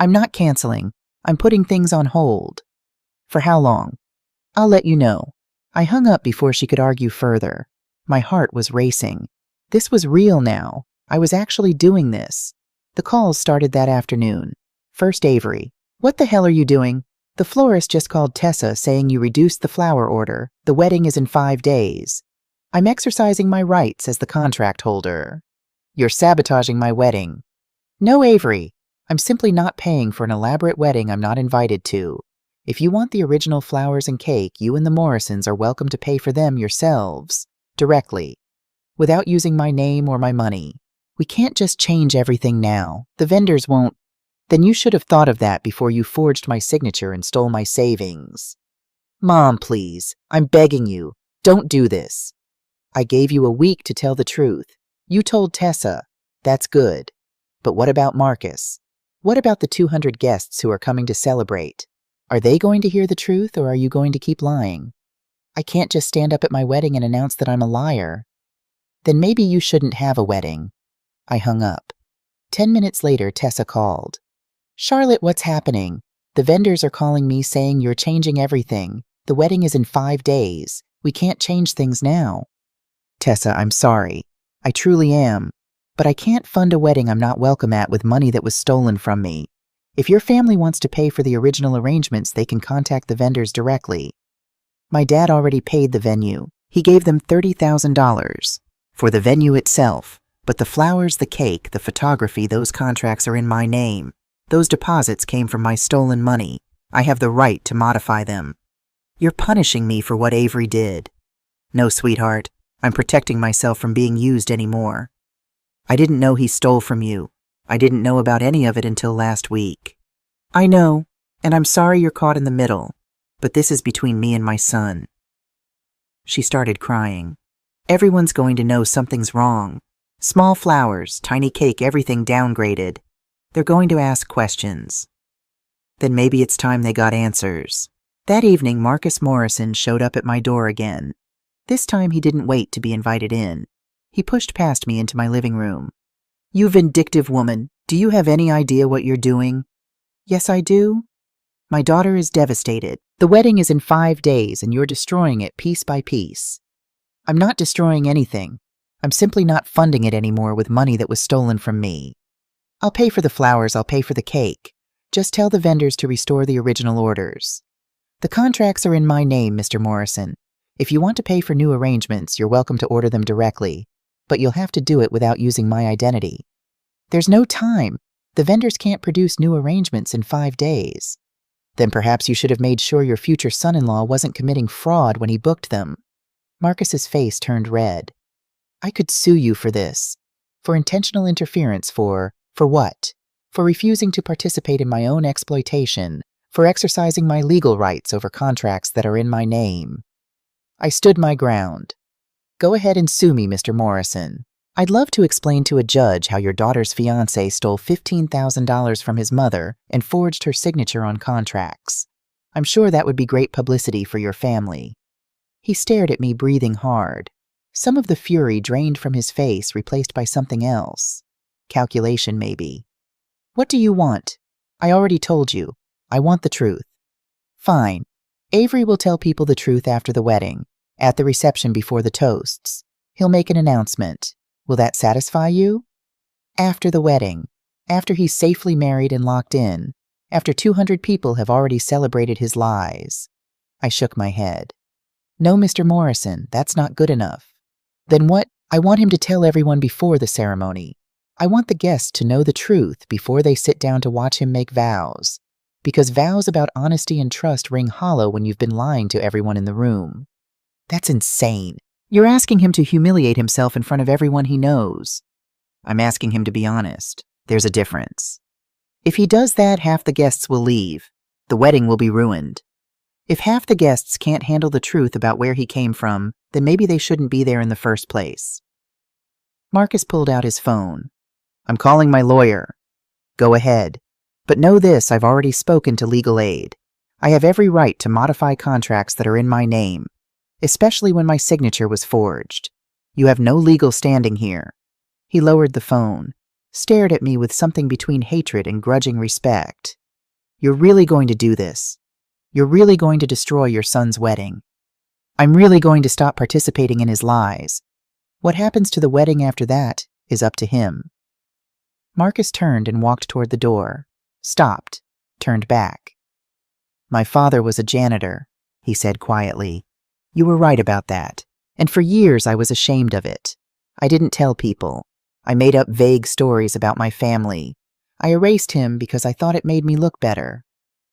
I'm not canceling. I'm putting things on hold. For how long? I'll let you know. I hung up before she could argue further. My heart was racing. This was real now. I was actually doing this. The calls started that afternoon. First Avery. What the hell are you doing? The florist just called Tessa saying you reduced the flower order. The wedding is in 5 days. I'm exercising my rights as the contract holder. You're sabotaging my wedding. No, Avery. I'm simply not paying for an elaborate wedding I'm not invited to. If you want the original flowers and cake, you and the Morrisons are welcome to pay for them yourselves, directly, without using my name or my money. We can't just change everything now. The vendors won't. Then you should have thought of that before you forged my signature and stole my savings. Mom, please, I'm begging you, don't do this. I gave you a week to tell the truth. You told Tessa. That's good. But what about Marcus? What about the 200 guests who are coming to celebrate? Are they going to hear the truth, or are you going to keep lying? I can't just stand up at my wedding and announce that I'm a liar. Then maybe you shouldn't have a wedding. I hung up. 10 minutes later, Tessa called. Charlotte, what's happening? The vendors are calling me saying you're changing everything. The wedding is in 5 days. We can't change things now. Tessa, I'm sorry. I truly am. But I can't fund a wedding I'm not welcome at with money that was stolen from me. If your family wants to pay for the original arrangements, they can contact the vendors directly. My dad already paid the venue. He gave them $30,000 for the venue itself. But the flowers, the cake, the photography, those contracts are in my name. Those deposits came from my stolen money. I have the right to modify them. You're punishing me for what Avery did. No, sweetheart. I'm protecting myself from being used anymore. I didn't know he stole from you. I didn't know about any of it until last week. I know, and I'm sorry you're caught in the middle, but this is between me and my son. She started crying. Everyone's going to know something's wrong. Small flowers, tiny cake, everything downgraded. They're going to ask questions. Then maybe it's time they got answers. That evening, Marcus Morrison showed up at my door again. This time he didn't wait to be invited in. He pushed past me into my living room. You vindictive woman, do you have any idea what you're doing? Yes, I do. My daughter is devastated. The wedding is in 5 days and you're destroying it piece by piece. I'm not destroying anything. I'm simply not funding it anymore with money that was stolen from me. I'll pay for the flowers, I'll pay for the cake. Just tell the vendors to restore the original orders. The contracts are in my name, Mr. Morrison. If you want to pay for new arrangements, you're welcome to order them directly, but you'll have to do it without using my identity. There's no time. The vendors can't produce new arrangements in 5 days. Then perhaps you should have made sure your future son-in-law wasn't committing fraud when he booked them. Marcus's face turned red. I could sue you for this. For intentional interference, for what? For refusing to participate in my own exploitation, for exercising my legal rights over contracts that are in my name. I stood my ground. Go ahead and sue me, Mr. Morrison. I'd love to explain to a judge how your daughter's fiancé stole $15,000 from his mother and forged her signature on contracts. I'm sure that would be great publicity for your family. He stared at me, breathing hard. Some of the fury drained from his face, replaced by something else. Calculation, maybe. What do you want? I already told you. I want the truth. Fine. Avery will tell people the truth after the wedding, at the reception before the toasts. He'll make an announcement. Will that satisfy you? After the wedding, after he's safely married and locked in, after 200 people have already celebrated his lies. I shook my head. No, Mr. Morrison, that's not good enough. Then what? I want him to tell everyone before the ceremony. I want the guests to know the truth before they sit down to watch him make vows, because vows about honesty and trust ring hollow when you've been lying to everyone in the room. That's insane. You're asking him to humiliate himself in front of everyone he knows. I'm asking him to be honest. There's a difference. If he does that, half the guests will leave. The wedding will be ruined. If half the guests can't handle the truth about where he came from, then maybe they shouldn't be there in the first place. Marcus pulled out his phone. I'm calling my lawyer. Go ahead. But know this, I've already spoken to legal aid. I have every right to modify contracts that are in my name, especially when my signature was forged. You have no legal standing here. He lowered the phone, stared at me with something between hatred and grudging respect. You're really going to do this? You're really going to destroy your son's wedding. I'm really going to stop participating in his lies. What happens to the wedding after that is up to him." Marcus turned and walked toward the door, stopped, turned back. "My father was a janitor," he said quietly. "You were right about that. And for years I was ashamed of it. I didn't tell people. I made up vague stories about my family. I erased him because I thought it made me look better.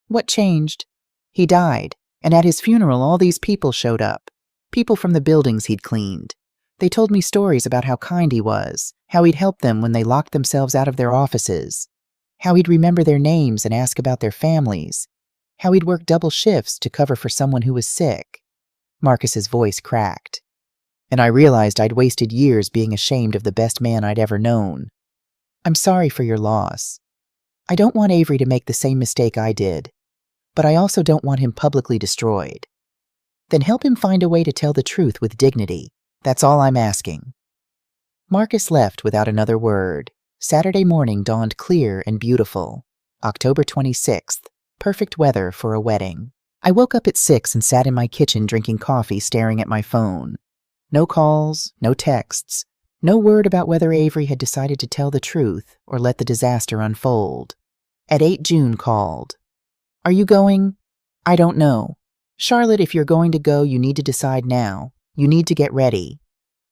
What changed? He died, and at his funeral all these people showed up. People from the buildings he'd cleaned. They told me stories about how kind he was, how he'd help them when they locked themselves out of their offices, how he'd remember their names and ask about their families, how he'd work double shifts to cover for someone who was sick." Marcus's voice cracked. "And I realized I'd wasted years being ashamed of the best man I'd ever known. I'm sorry for your loss. I don't want Avery to make the same mistake I did, but I also don't want him publicly destroyed. Then help him find a way to tell the truth with dignity. That's all I'm asking." Marcus left without another word. Saturday morning dawned clear and beautiful. October 26th, perfect weather for a wedding. I woke up at 6 and sat in my kitchen drinking coffee, staring at my phone. No calls, no texts, no word about whether Avery had decided to tell the truth or let the disaster unfold. At 8, June called. "Are you going?" "I don't know. Charlotte, if you're going to go, you need to decide now. You need to get ready."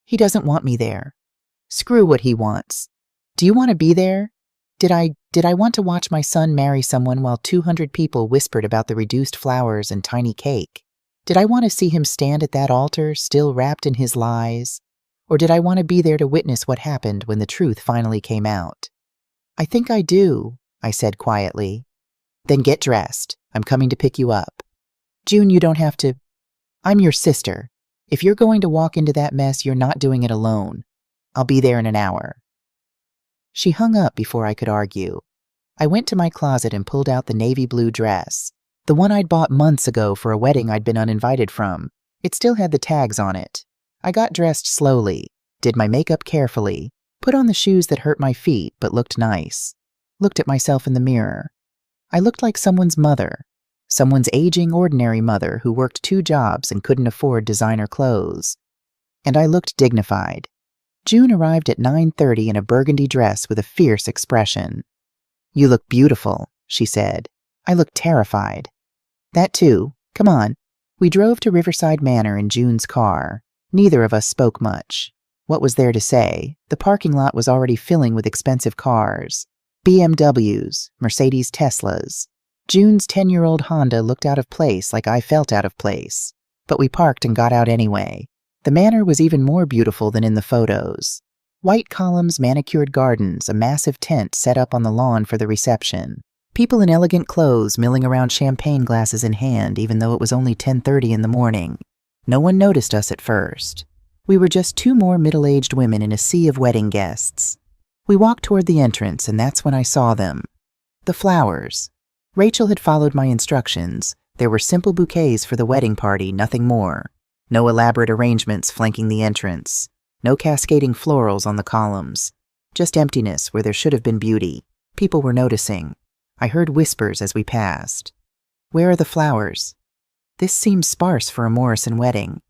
"He doesn't want me there." "Screw what he wants. Do you want to be there? Did I want to watch my son marry someone while 200 people whispered about the reduced flowers and tiny cake? Did I want to see him stand at that altar, still wrapped in his lies? Or did I want to be there to witness what happened when the truth finally came out?" "I think I do," I said quietly. "Then get dressed. I'm coming to pick you up." "June, you don't have to. I'm your sister. If you're going to walk into that mess, you're not doing it alone. I'll be there in an hour." She hung up before I could argue. I went to my closet and pulled out the navy blue dress, the one I'd bought months ago for a wedding I'd been uninvited from. It still had the tags on it. I got dressed slowly, did my makeup carefully, put on the shoes that hurt my feet but looked nice, looked at myself in the mirror. I looked like someone's mother, someone's aging, ordinary mother who worked 2 jobs and couldn't afford designer clothes. And I looked dignified. June arrived at 9:30 in a burgundy dress with a fierce expression. "You look beautiful," she said. I looked terrified. "That too. Come on." We drove to Riverside Manor in June's car. Neither of us spoke much. What was there to say? The parking lot was already filling with expensive cars. BMWs, Mercedes Teslas. June's 10-year-old Honda looked out of place like I felt out of place. But we parked and got out anyway. The manor was even more beautiful than in the photos. White columns, manicured gardens, a massive tent set up on the lawn for the reception. People in elegant clothes milling around, champagne glasses in hand, even though it was only 10:30 in the morning. No one noticed us at first. We were just 2 more middle-aged women in a sea of wedding guests. We walked toward the entrance, and that's when I saw them. The flowers. Rachel had followed my instructions. There were simple bouquets for the wedding party, nothing more. No elaborate arrangements flanking the entrance. No cascading florals on the columns. Just emptiness where there should have been beauty. People were noticing. I heard whispers as we passed. "Where are the flowers? This seems sparse for a Morrison wedding."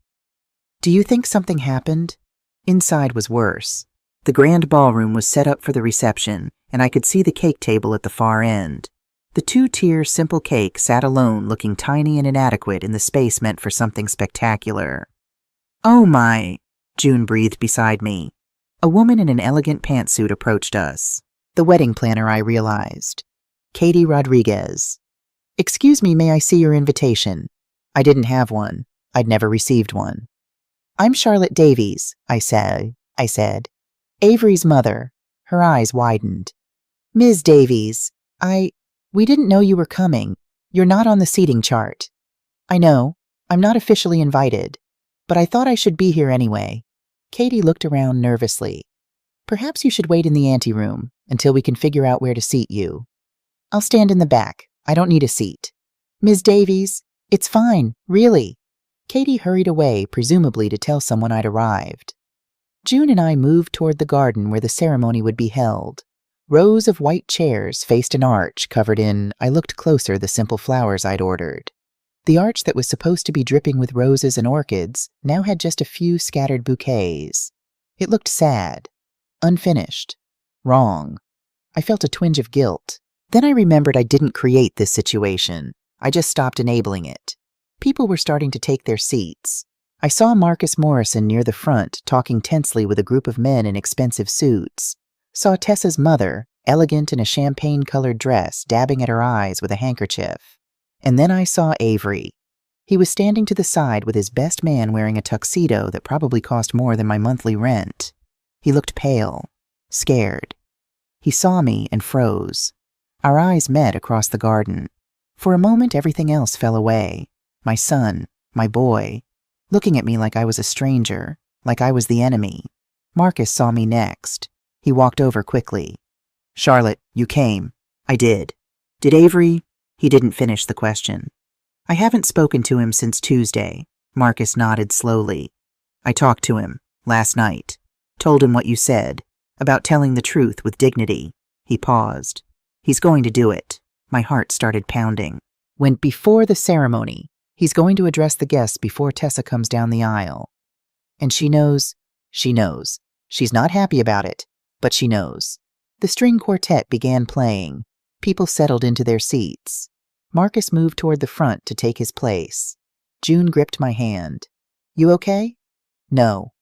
"Do you think something happened?" Inside was worse. The grand ballroom was set up for the reception, and I could see the cake table at the far end. The 2-tier simple cake sat alone, looking tiny and inadequate in the space meant for something spectacular. "Oh my," June breathed beside me. A woman in an elegant pantsuit approached us. The wedding planner, I realized. Katie Rodriguez. "Excuse me, may I see your invitation?" I didn't have one. I'd never received one. "I'm Charlotte Davies," I said. "Avery's mother." Her eyes widened. "Ms. Davies, we didn't know you were coming. You're not on the seating chart." "I know. I'm not officially invited. But I thought I should be here anyway." Katie looked around nervously. "Perhaps you should wait in the anteroom until we can figure out where to seat you." "I'll stand in the back. I don't need a seat." "Ms. Davies, it's fine, really." Katie hurried away, presumably to tell someone I'd arrived. June and I moved toward the garden where the ceremony would be held. Rows of white chairs faced an arch covered in, I looked closer, the simple flowers I'd ordered. The arch that was supposed to be dripping with roses and orchids now had just a few scattered bouquets. It looked sad, unfinished, wrong. I felt a twinge of guilt. Then I remembered I didn't create this situation. I just stopped enabling it. People were starting to take their seats. I saw Marcus Morrison near the front talking tensely with a group of men in expensive suits. Saw Tessa's mother, elegant in a champagne-colored dress, dabbing at her eyes with a handkerchief. And then I saw Avery. He was standing to the side with his best man wearing a tuxedo that probably cost more than my monthly rent. He looked pale, scared. He saw me and froze. Our eyes met across the garden. For a moment, everything else fell away. My son, my boy, looking at me like I was a stranger, like I was the enemy. Marcus saw me next. He walked over quickly. "Charlotte, you came." "I did." "Did Avery—" He didn't finish the question. "I haven't spoken to him since Tuesday." Marcus nodded slowly. "I talked to him last night. Told him what you said, about telling the truth with dignity." He paused. "He's going to do it." My heart started pounding. "Went before the ceremony. He's going to address the guests before Tessa comes down the aisle. And she knows. She knows. She's not happy about it, but she knows." The string quartet began playing. People settled into their seats. Marcus moved toward the front to take his place. June gripped my hand. "You okay?" "No."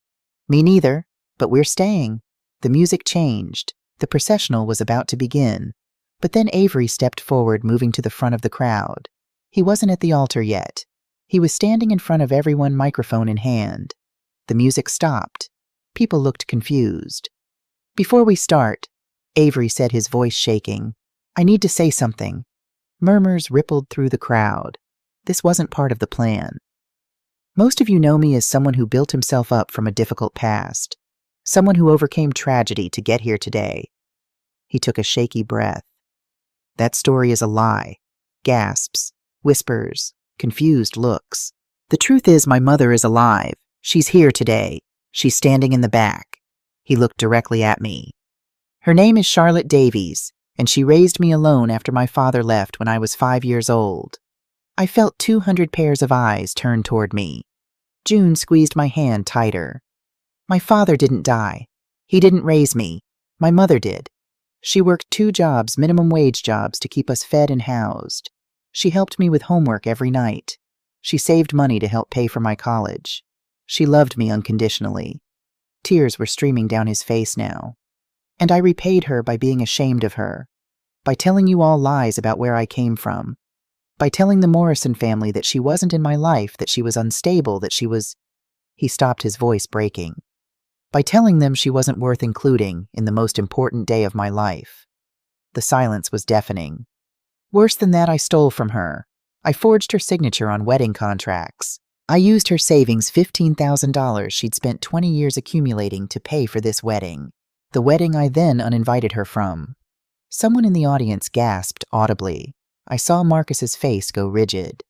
"Me neither, but we're staying." The music changed. The processional was about to begin. But then Avery stepped forward, moving to the front of the crowd. He wasn't at the altar yet. He was standing in front of everyone, microphone in hand. The music stopped. People looked confused. "Before we start," Avery said, his voice shaking, "I need to say something." Murmurs rippled through the crowd. This wasn't part of the plan. Most of you know me as someone who built himself up from a difficult past. Someone who overcame tragedy to get here today. He took a shaky breath. That story is a lie. Gasps, whispers, confused looks. The truth is, my mother is alive. She's here today. She's standing in the back. He looked directly at me. Her name is Charlotte Davies, and she raised me alone after my father left when I was 5 years old. I felt 200 pairs of eyes turned toward me. June squeezed my hand tighter. My father didn't die. He didn't raise me. My mother did. She worked 2 jobs, minimum wage jobs, to keep us fed and housed. She helped me with homework every night. She saved money to help pay for my college. She loved me unconditionally. Tears were streaming down his face now. And I repaid her by being ashamed of her, by telling you all lies about where I came from, by telling the Morrison family that she wasn't in my life, that she was unstable, that she was— He stopped, his voice breaking. By telling them she wasn't worth including in the most important day of my life. The silence was deafening. Worse than that, I stole from her. I forged her signature on wedding contracts. I used her savings, $15,000 she'd spent 20 years accumulating, to pay for this wedding. The wedding I then uninvited her from. Someone in the audience gasped audibly. I saw Marcus's face go rigid.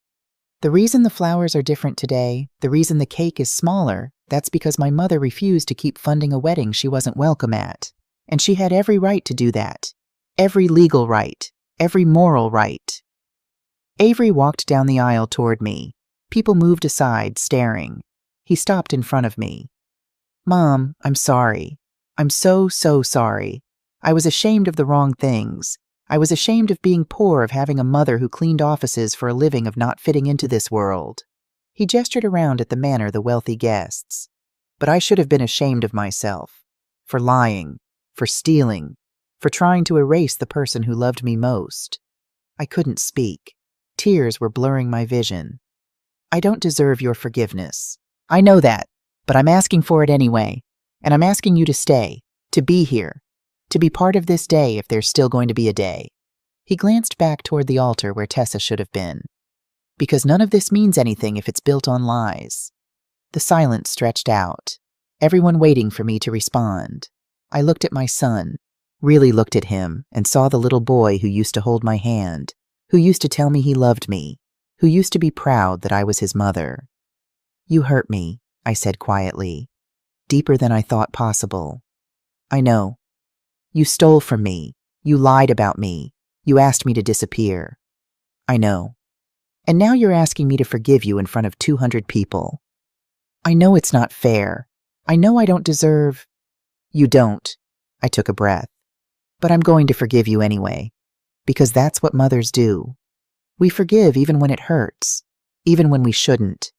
The reason the flowers are different today, the reason the cake is smaller, that's because my mother refused to keep funding a wedding she wasn't welcome at. And she had every right to do that. Every legal right. Every moral right. Avery walked down the aisle toward me. People moved aside, staring. He stopped in front of me. "Mom, I'm sorry. I'm so sorry. I was ashamed of the wrong things. I was ashamed of being poor, of having a mother who cleaned offices for a living, of not fitting into this world." He gestured around at the manor, the wealthy guests. "But I should have been ashamed of myself. For lying. For stealing. For trying to erase the person who loved me most." I couldn't speak. Tears were blurring my vision. "I don't deserve your forgiveness. I know that, but I'm asking for it anyway. And I'm asking you to stay, to be here, to be part of this day if there's still going to be a day." He glanced back toward the altar where Tessa should have been. "Because none of this means anything if it's built on lies." The silence stretched out, everyone waiting for me to respond. I looked at my son, really looked at him, and saw the little boy who used to hold my hand, who used to tell me he loved me, who used to be proud that I was his mother. "You hurt me," I said quietly, deeper than I thought possible. "I know. You stole from me. You lied about me. You asked me to disappear. I know. And now you're asking me to forgive you in front of 200 people. I know it's not fair. I know I don't deserve. You don't. I took a breath. But I'm going to forgive you anyway. Because that's what mothers do. We forgive even when it hurts. Even when we shouldn't.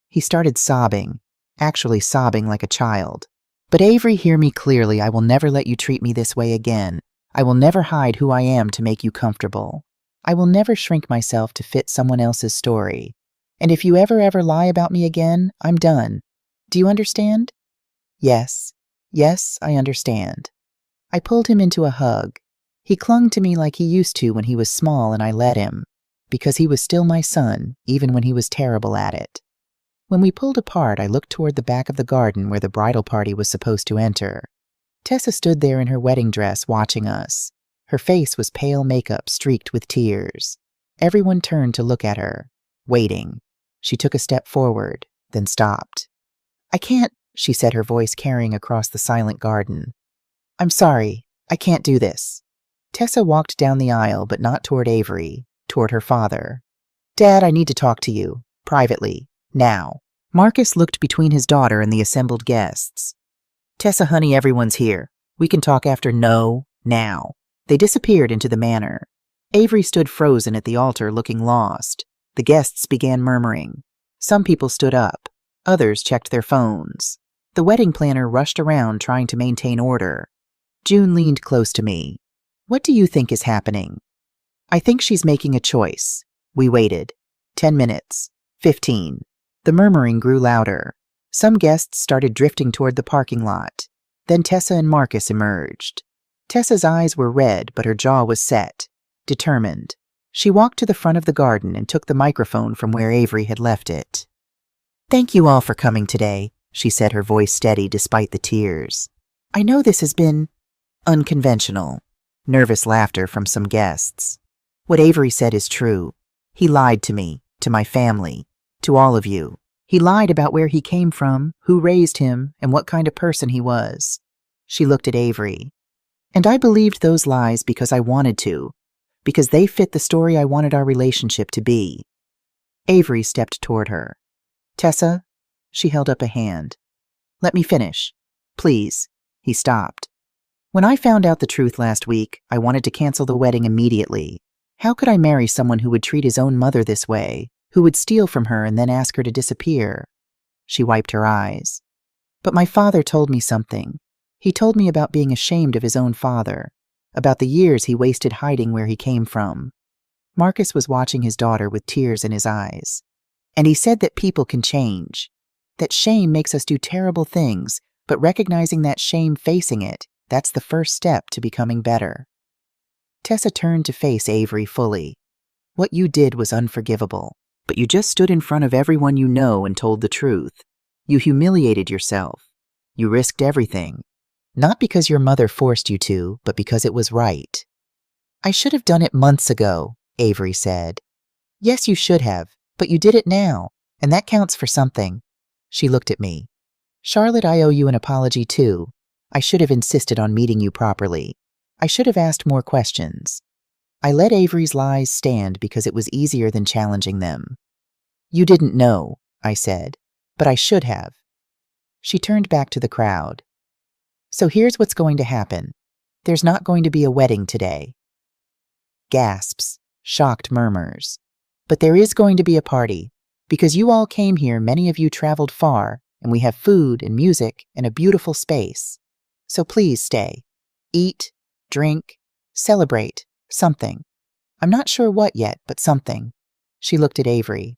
He started sobbing. Actually sobbing like a child. But Avery, hear me clearly. I will never let you treat me this way again. I will never hide who I am to make you comfortable. I will never shrink myself to fit someone else's story. And if you ever lie about me again, I'm done. Do you understand? Yes. Yes, I understand. I pulled him into a hug. He clung to me like he used to when he was small, and I let him. Because he was still my son, even when he was terrible at it. When we pulled apart, I looked toward the back of the garden where the bridal party was supposed to enter. Tessa stood there in her wedding dress watching us. Her face was pale makeup streaked with tears. Everyone turned to look at her, waiting. She took a step forward, then stopped. I can't, she said, her voice carrying across the silent garden. I'm sorry, I can't do this. Tessa walked down the aisle, but not toward Avery, toward her father. Dad, I need to talk to you, privately, now. Marcus looked between his daughter and the assembled guests. Tessa, honey, everyone's here. We can talk after. No, now. They disappeared into the manor. Avery stood frozen at the altar, looking lost. The guests began murmuring. Some people stood up. Others checked their phones. The wedding planner rushed around trying to maintain order. June leaned close to me. What do you think is happening? I think she's making a choice. We waited. 10 minutes. 15. The murmuring grew louder. Some guests started drifting toward the parking lot. Then Tessa and Marcus emerged. Tessa's eyes were red, but her jaw was set, determined. She walked to the front of the garden and took the microphone from where Avery had left it. Thank you all for coming today, she said, her voice steady despite the tears. I know this has been unconventional. Nervous laughter from some guests. What Avery said is true. He lied to me, to my family, to all of you. He lied about where he came from, who raised him, and what kind of person he was. She looked at Avery. And I believed those lies because I wanted to, because they fit the story I wanted our relationship to be. Avery stepped toward her. Tessa, she held up a hand. Let me finish. Please. He stopped. When I found out the truth last week, I wanted to cancel the wedding immediately. How could I marry someone who would treat his own mother this way, who would steal from her and then ask her to disappear? She wiped her eyes. But my father told me something. He told me about being ashamed of his own father, about the years he wasted hiding where he came from. Marcus was watching his daughter with tears in his eyes. And he said that people can change, that shame makes us do terrible things, but recognizing that shame, facing it, that's the first step to becoming better. Tessa turned to face Avery fully. What you did was unforgivable, but you just stood in front of everyone you know and told the truth. You humiliated yourself. You risked everything. Not because your mother forced you to, but because it was right. I should have done it months ago, Avery said. Yes, you should have, but you did it now, and that counts for something. She looked at me. Charlotte, I owe you an apology too. I should have insisted on meeting you properly. I should have asked more questions. I let Avery's lies stand because it was easier than challenging them. You didn't know, I said, but I should have. She turned back to the crowd. So here's what's going to happen. There's not going to be a wedding today. Gasps, shocked murmurs. But there is going to be a party, because you all came here, many of you traveled far, and we have food and music and a beautiful space. So please stay. Eat, drink, celebrate, something. I'm not sure what yet, but something. She looked at Avery.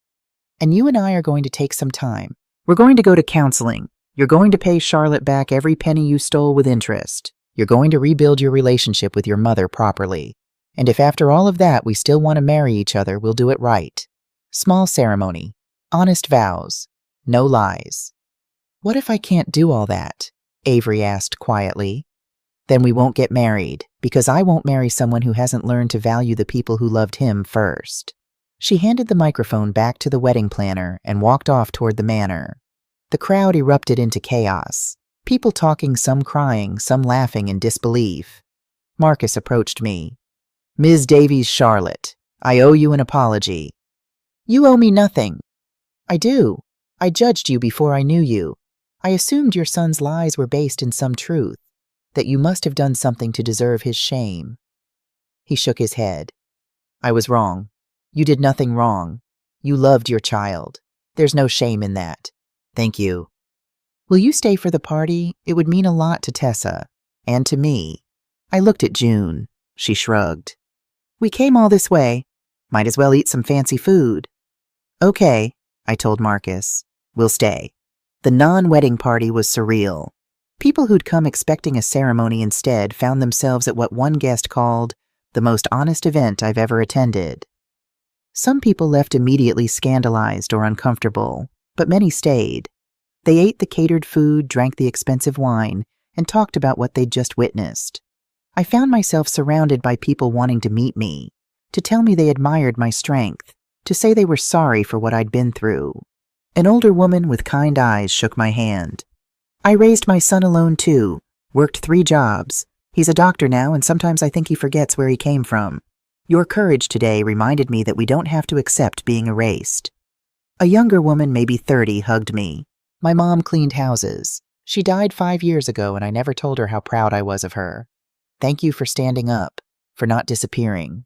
And you and I are going to take some time. We're going to go to counseling. You're going to pay Charlotte back every penny you stole with interest. You're going to rebuild your relationship with your mother properly. And if after all of that we still want to marry each other, we'll do it right. Small ceremony. Honest vows. No lies. What if I can't do all that? Avery asked quietly. Then we won't get married, because I won't marry someone who hasn't learned to value the people who loved him first. She handed the microphone back to the wedding planner and walked off toward the manor. The crowd erupted into chaos. People talking, some crying, some laughing in disbelief. Marcus approached me. Ms. Davies, Charlotte, I owe you an apology. You owe me nothing. I do. I judged you before I knew you. I assumed your son's lies were based in some truth, that you must have done something to deserve his shame. He shook his head. I was wrong. You did nothing wrong. You loved your child. There's no shame in that. Thank you. Will you stay for the party? It would mean a lot to Tessa, and to me. I looked at June. She shrugged. We came all this way. Might as well eat some fancy food. Okay, I told Marcus. We'll stay. The non-wedding party was surreal. People who'd come expecting a ceremony instead found themselves at what one guest called the most honest event I've ever attended. Some people left immediately scandalized or uncomfortable, but many stayed. They ate the catered food, drank the expensive wine, and talked about what they'd just witnessed. I found myself surrounded by people wanting to meet me, to tell me they admired my strength, to say they were sorry for what I'd been through. An older woman with kind eyes shook my hand. I raised my son alone too, worked 3 jobs. He's a doctor now, and sometimes I think he forgets where he came from. Your courage today reminded me that we don't have to accept being erased. A younger woman, maybe 30, hugged me. My mom cleaned houses. She died 5 years ago, and I never told her how proud I was of her. Thank you for standing up, for not disappearing.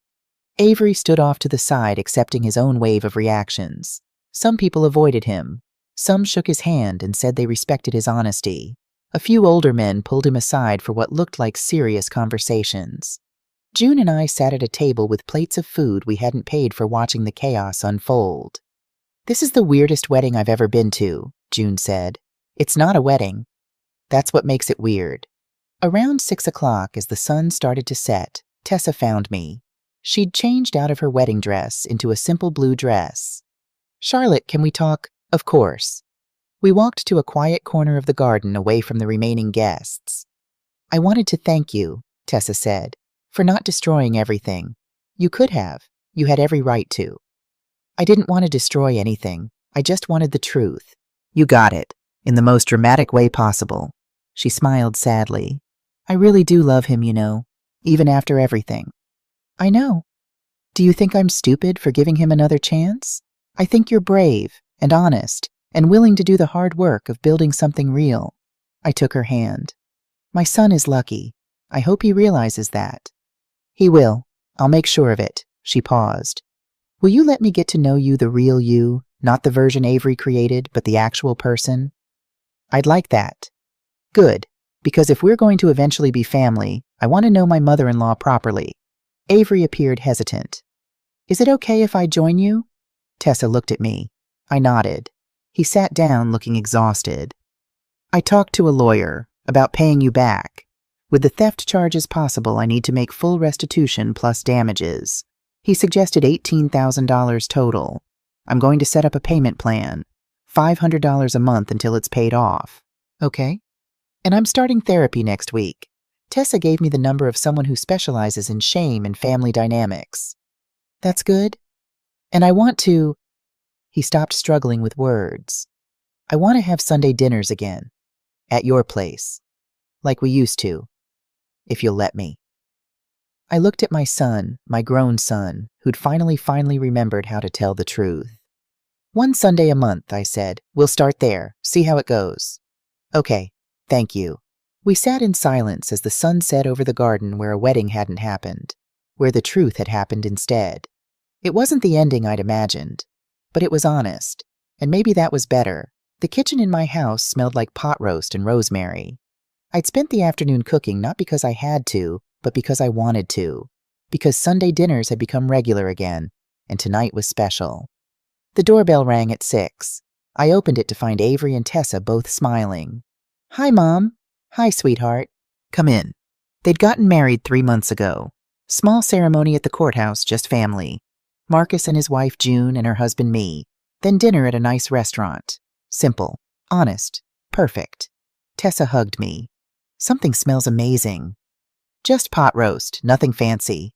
Avery stood off to the side, accepting his own wave of reactions. Some people avoided him. Some shook his hand and said they respected his honesty. A few older men pulled him aside for what looked like serious conversations. June and I sat at a table with plates of food we hadn't paid for, watching the chaos unfold. This is the weirdest wedding I've ever been to, June said. It's not a wedding. That's what makes it weird. Around 6 o'clock, as the sun started to set, Tessa found me. She'd changed out of her wedding dress into a simple blue dress. Charlotte, can we talk? Of course. We walked to a quiet corner of the garden away from the remaining guests. I wanted to thank you, Tessa said, for not destroying everything. You could have. You had every right to. I didn't want to destroy anything. I just wanted the truth. You got it, in the most dramatic way possible. She smiled sadly. I really do love him, you know, even after everything. I know. Do you think I'm stupid for giving him another chance? I think you're brave and honest and willing to do the hard work of building something real. I took her hand. My son is lucky. I hope he realizes that. He will. I'll make sure of it. She paused. Will you let me get to know you, the real you, not the version Avery created, but the actual person? I'd like that. Good, because if we're going to eventually be family, I want to know my mother-in-law properly. Avery appeared hesitant. Is it okay if I join you? Tessa looked at me. I nodded. He sat down, looking exhausted. I talked to a lawyer about paying you back. With the theft charges possible, I need to make full restitution plus damages. He suggested $18,000 total. I'm going to set up a payment plan. $500 a month until it's paid off. Okay? And I'm starting therapy next week. Tessa gave me the number of someone who specializes in shame and family dynamics. That's good. And I want to... He stopped, struggling with words. I want to have Sunday dinners again. At your place. Like we used to. If you'll let me. I looked at my son, my grown son, who'd finally remembered how to tell the truth. One Sunday a month, I said. We'll start there. See how it goes. Okay. Thank you. We sat in silence as the sun set over the garden where a wedding hadn't happened, where the truth had happened instead. It wasn't the ending I'd imagined, but it was honest, and maybe that was better. The kitchen in my house smelled like pot roast and rosemary. I'd spent the afternoon cooking not because I had to, but because I wanted to, because Sunday dinners had become regular again, and tonight was special. The doorbell rang at 6. I opened it to find Avery and Tessa both smiling. Hi, Mom. Hi, sweetheart. Come in. They'd gotten married 3 months ago. Small ceremony at the courthouse, just family. Marcus and his wife June and her husband me. Then dinner at a nice restaurant. Simple, honest, perfect. Tessa hugged me. Something smells amazing. Just pot roast, nothing fancy.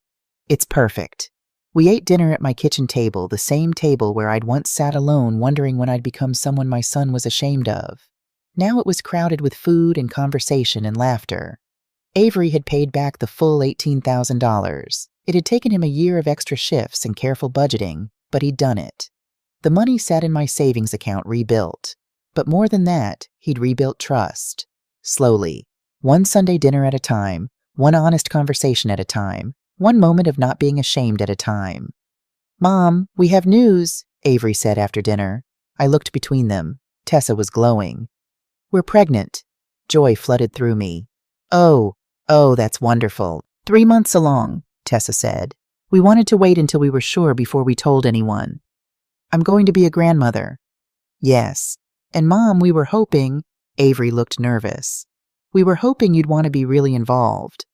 It's perfect. We ate dinner at my kitchen table, the same table where I'd once sat alone wondering when I'd become someone my son was ashamed of. Now it was crowded with food and conversation and laughter. Avery had paid back the full $18,000. It had taken him a year of extra shifts and careful budgeting, but he'd done it. The money sat in my savings account rebuilt. But more than that, he'd rebuilt trust. Slowly. One Sunday dinner at a time, one honest conversation at a time, one moment of not being ashamed at a time. "Mom, we have news," Avery said after dinner. I looked between them. Tessa was glowing. "We're pregnant." Joy flooded through me. Oh, that's wonderful. 3 months along," Tessa said. "We wanted to wait until we were sure before we told anyone. I'm going to be a grandmother." "Yes. And Mom, we were hoping," Avery looked nervous. "We were hoping you'd want to be really involved.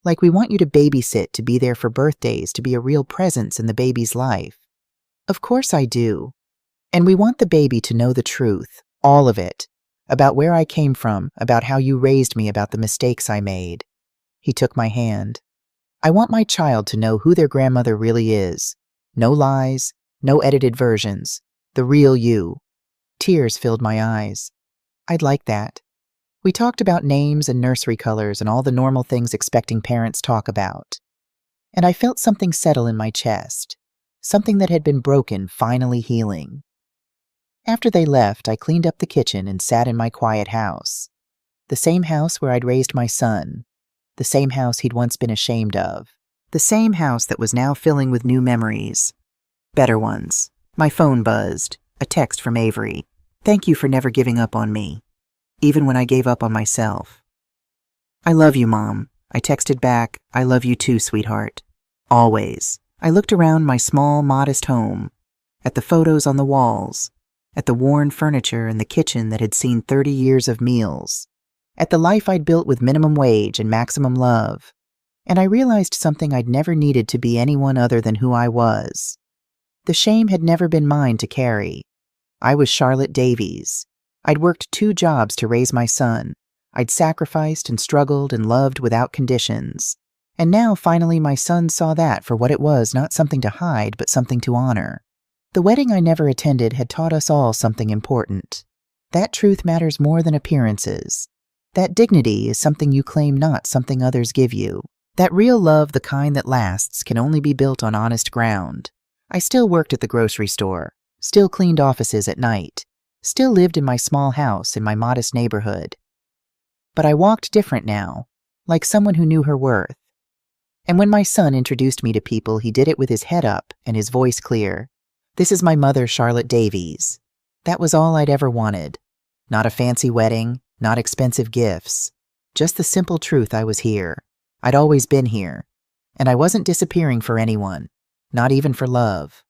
Like we want you to babysit, to be there for birthdays, to be a real presence in the baby's life." "Of course I do. And we want the baby to know the truth, all of it, about where I came from, about how you raised me, about the mistakes I made." He took my hand. "I want my child to know who their grandmother really is. No lies, no edited versions. The real you." Tears filled my eyes. "I'd like that." We talked about names and nursery colors and all the normal things expecting parents talk about. And I felt something settle in my chest, something that had been broken finally healing. After they left, I cleaned up the kitchen and sat in my quiet house. The same house where I'd raised my son. The same house he'd once been ashamed of. The same house that was now filling with new memories. Better ones. My phone buzzed. A text from Avery. "Thank you for never giving up on me, even when I gave up on myself." "I love you, Mom." I texted back, "I love you too, sweetheart. Always." I looked around my small, modest home, at the photos on the walls, at the worn furniture in the kitchen that had seen 30 years of meals, at the life I'd built with minimum wage and maximum love, and I realized something I'd never needed to be anyone other than who I was. The shame had never been mine to carry. I was Charlotte Davies. I'd worked 2 jobs to raise my son. I'd sacrificed and struggled and loved without conditions. And now, finally, my son saw that for what it was, not something to hide, but something to honor. The wedding I never attended had taught us all something important. That truth matters more than appearances. That dignity is something you claim, not something others give you. That real love, the kind that lasts, can only be built on honest ground. I still worked at the grocery store, still cleaned offices at night, still lived in my small house in my modest neighborhood. But I walked different now, like someone who knew her worth. And when my son introduced me to people, he did it with his head up and his voice clear. "This is my mother, Charlotte Davies." That was all I'd ever wanted. Not a fancy wedding, not expensive gifts. Just the simple truth I was here. I'd always been here. And I wasn't disappearing for anyone, not even for love.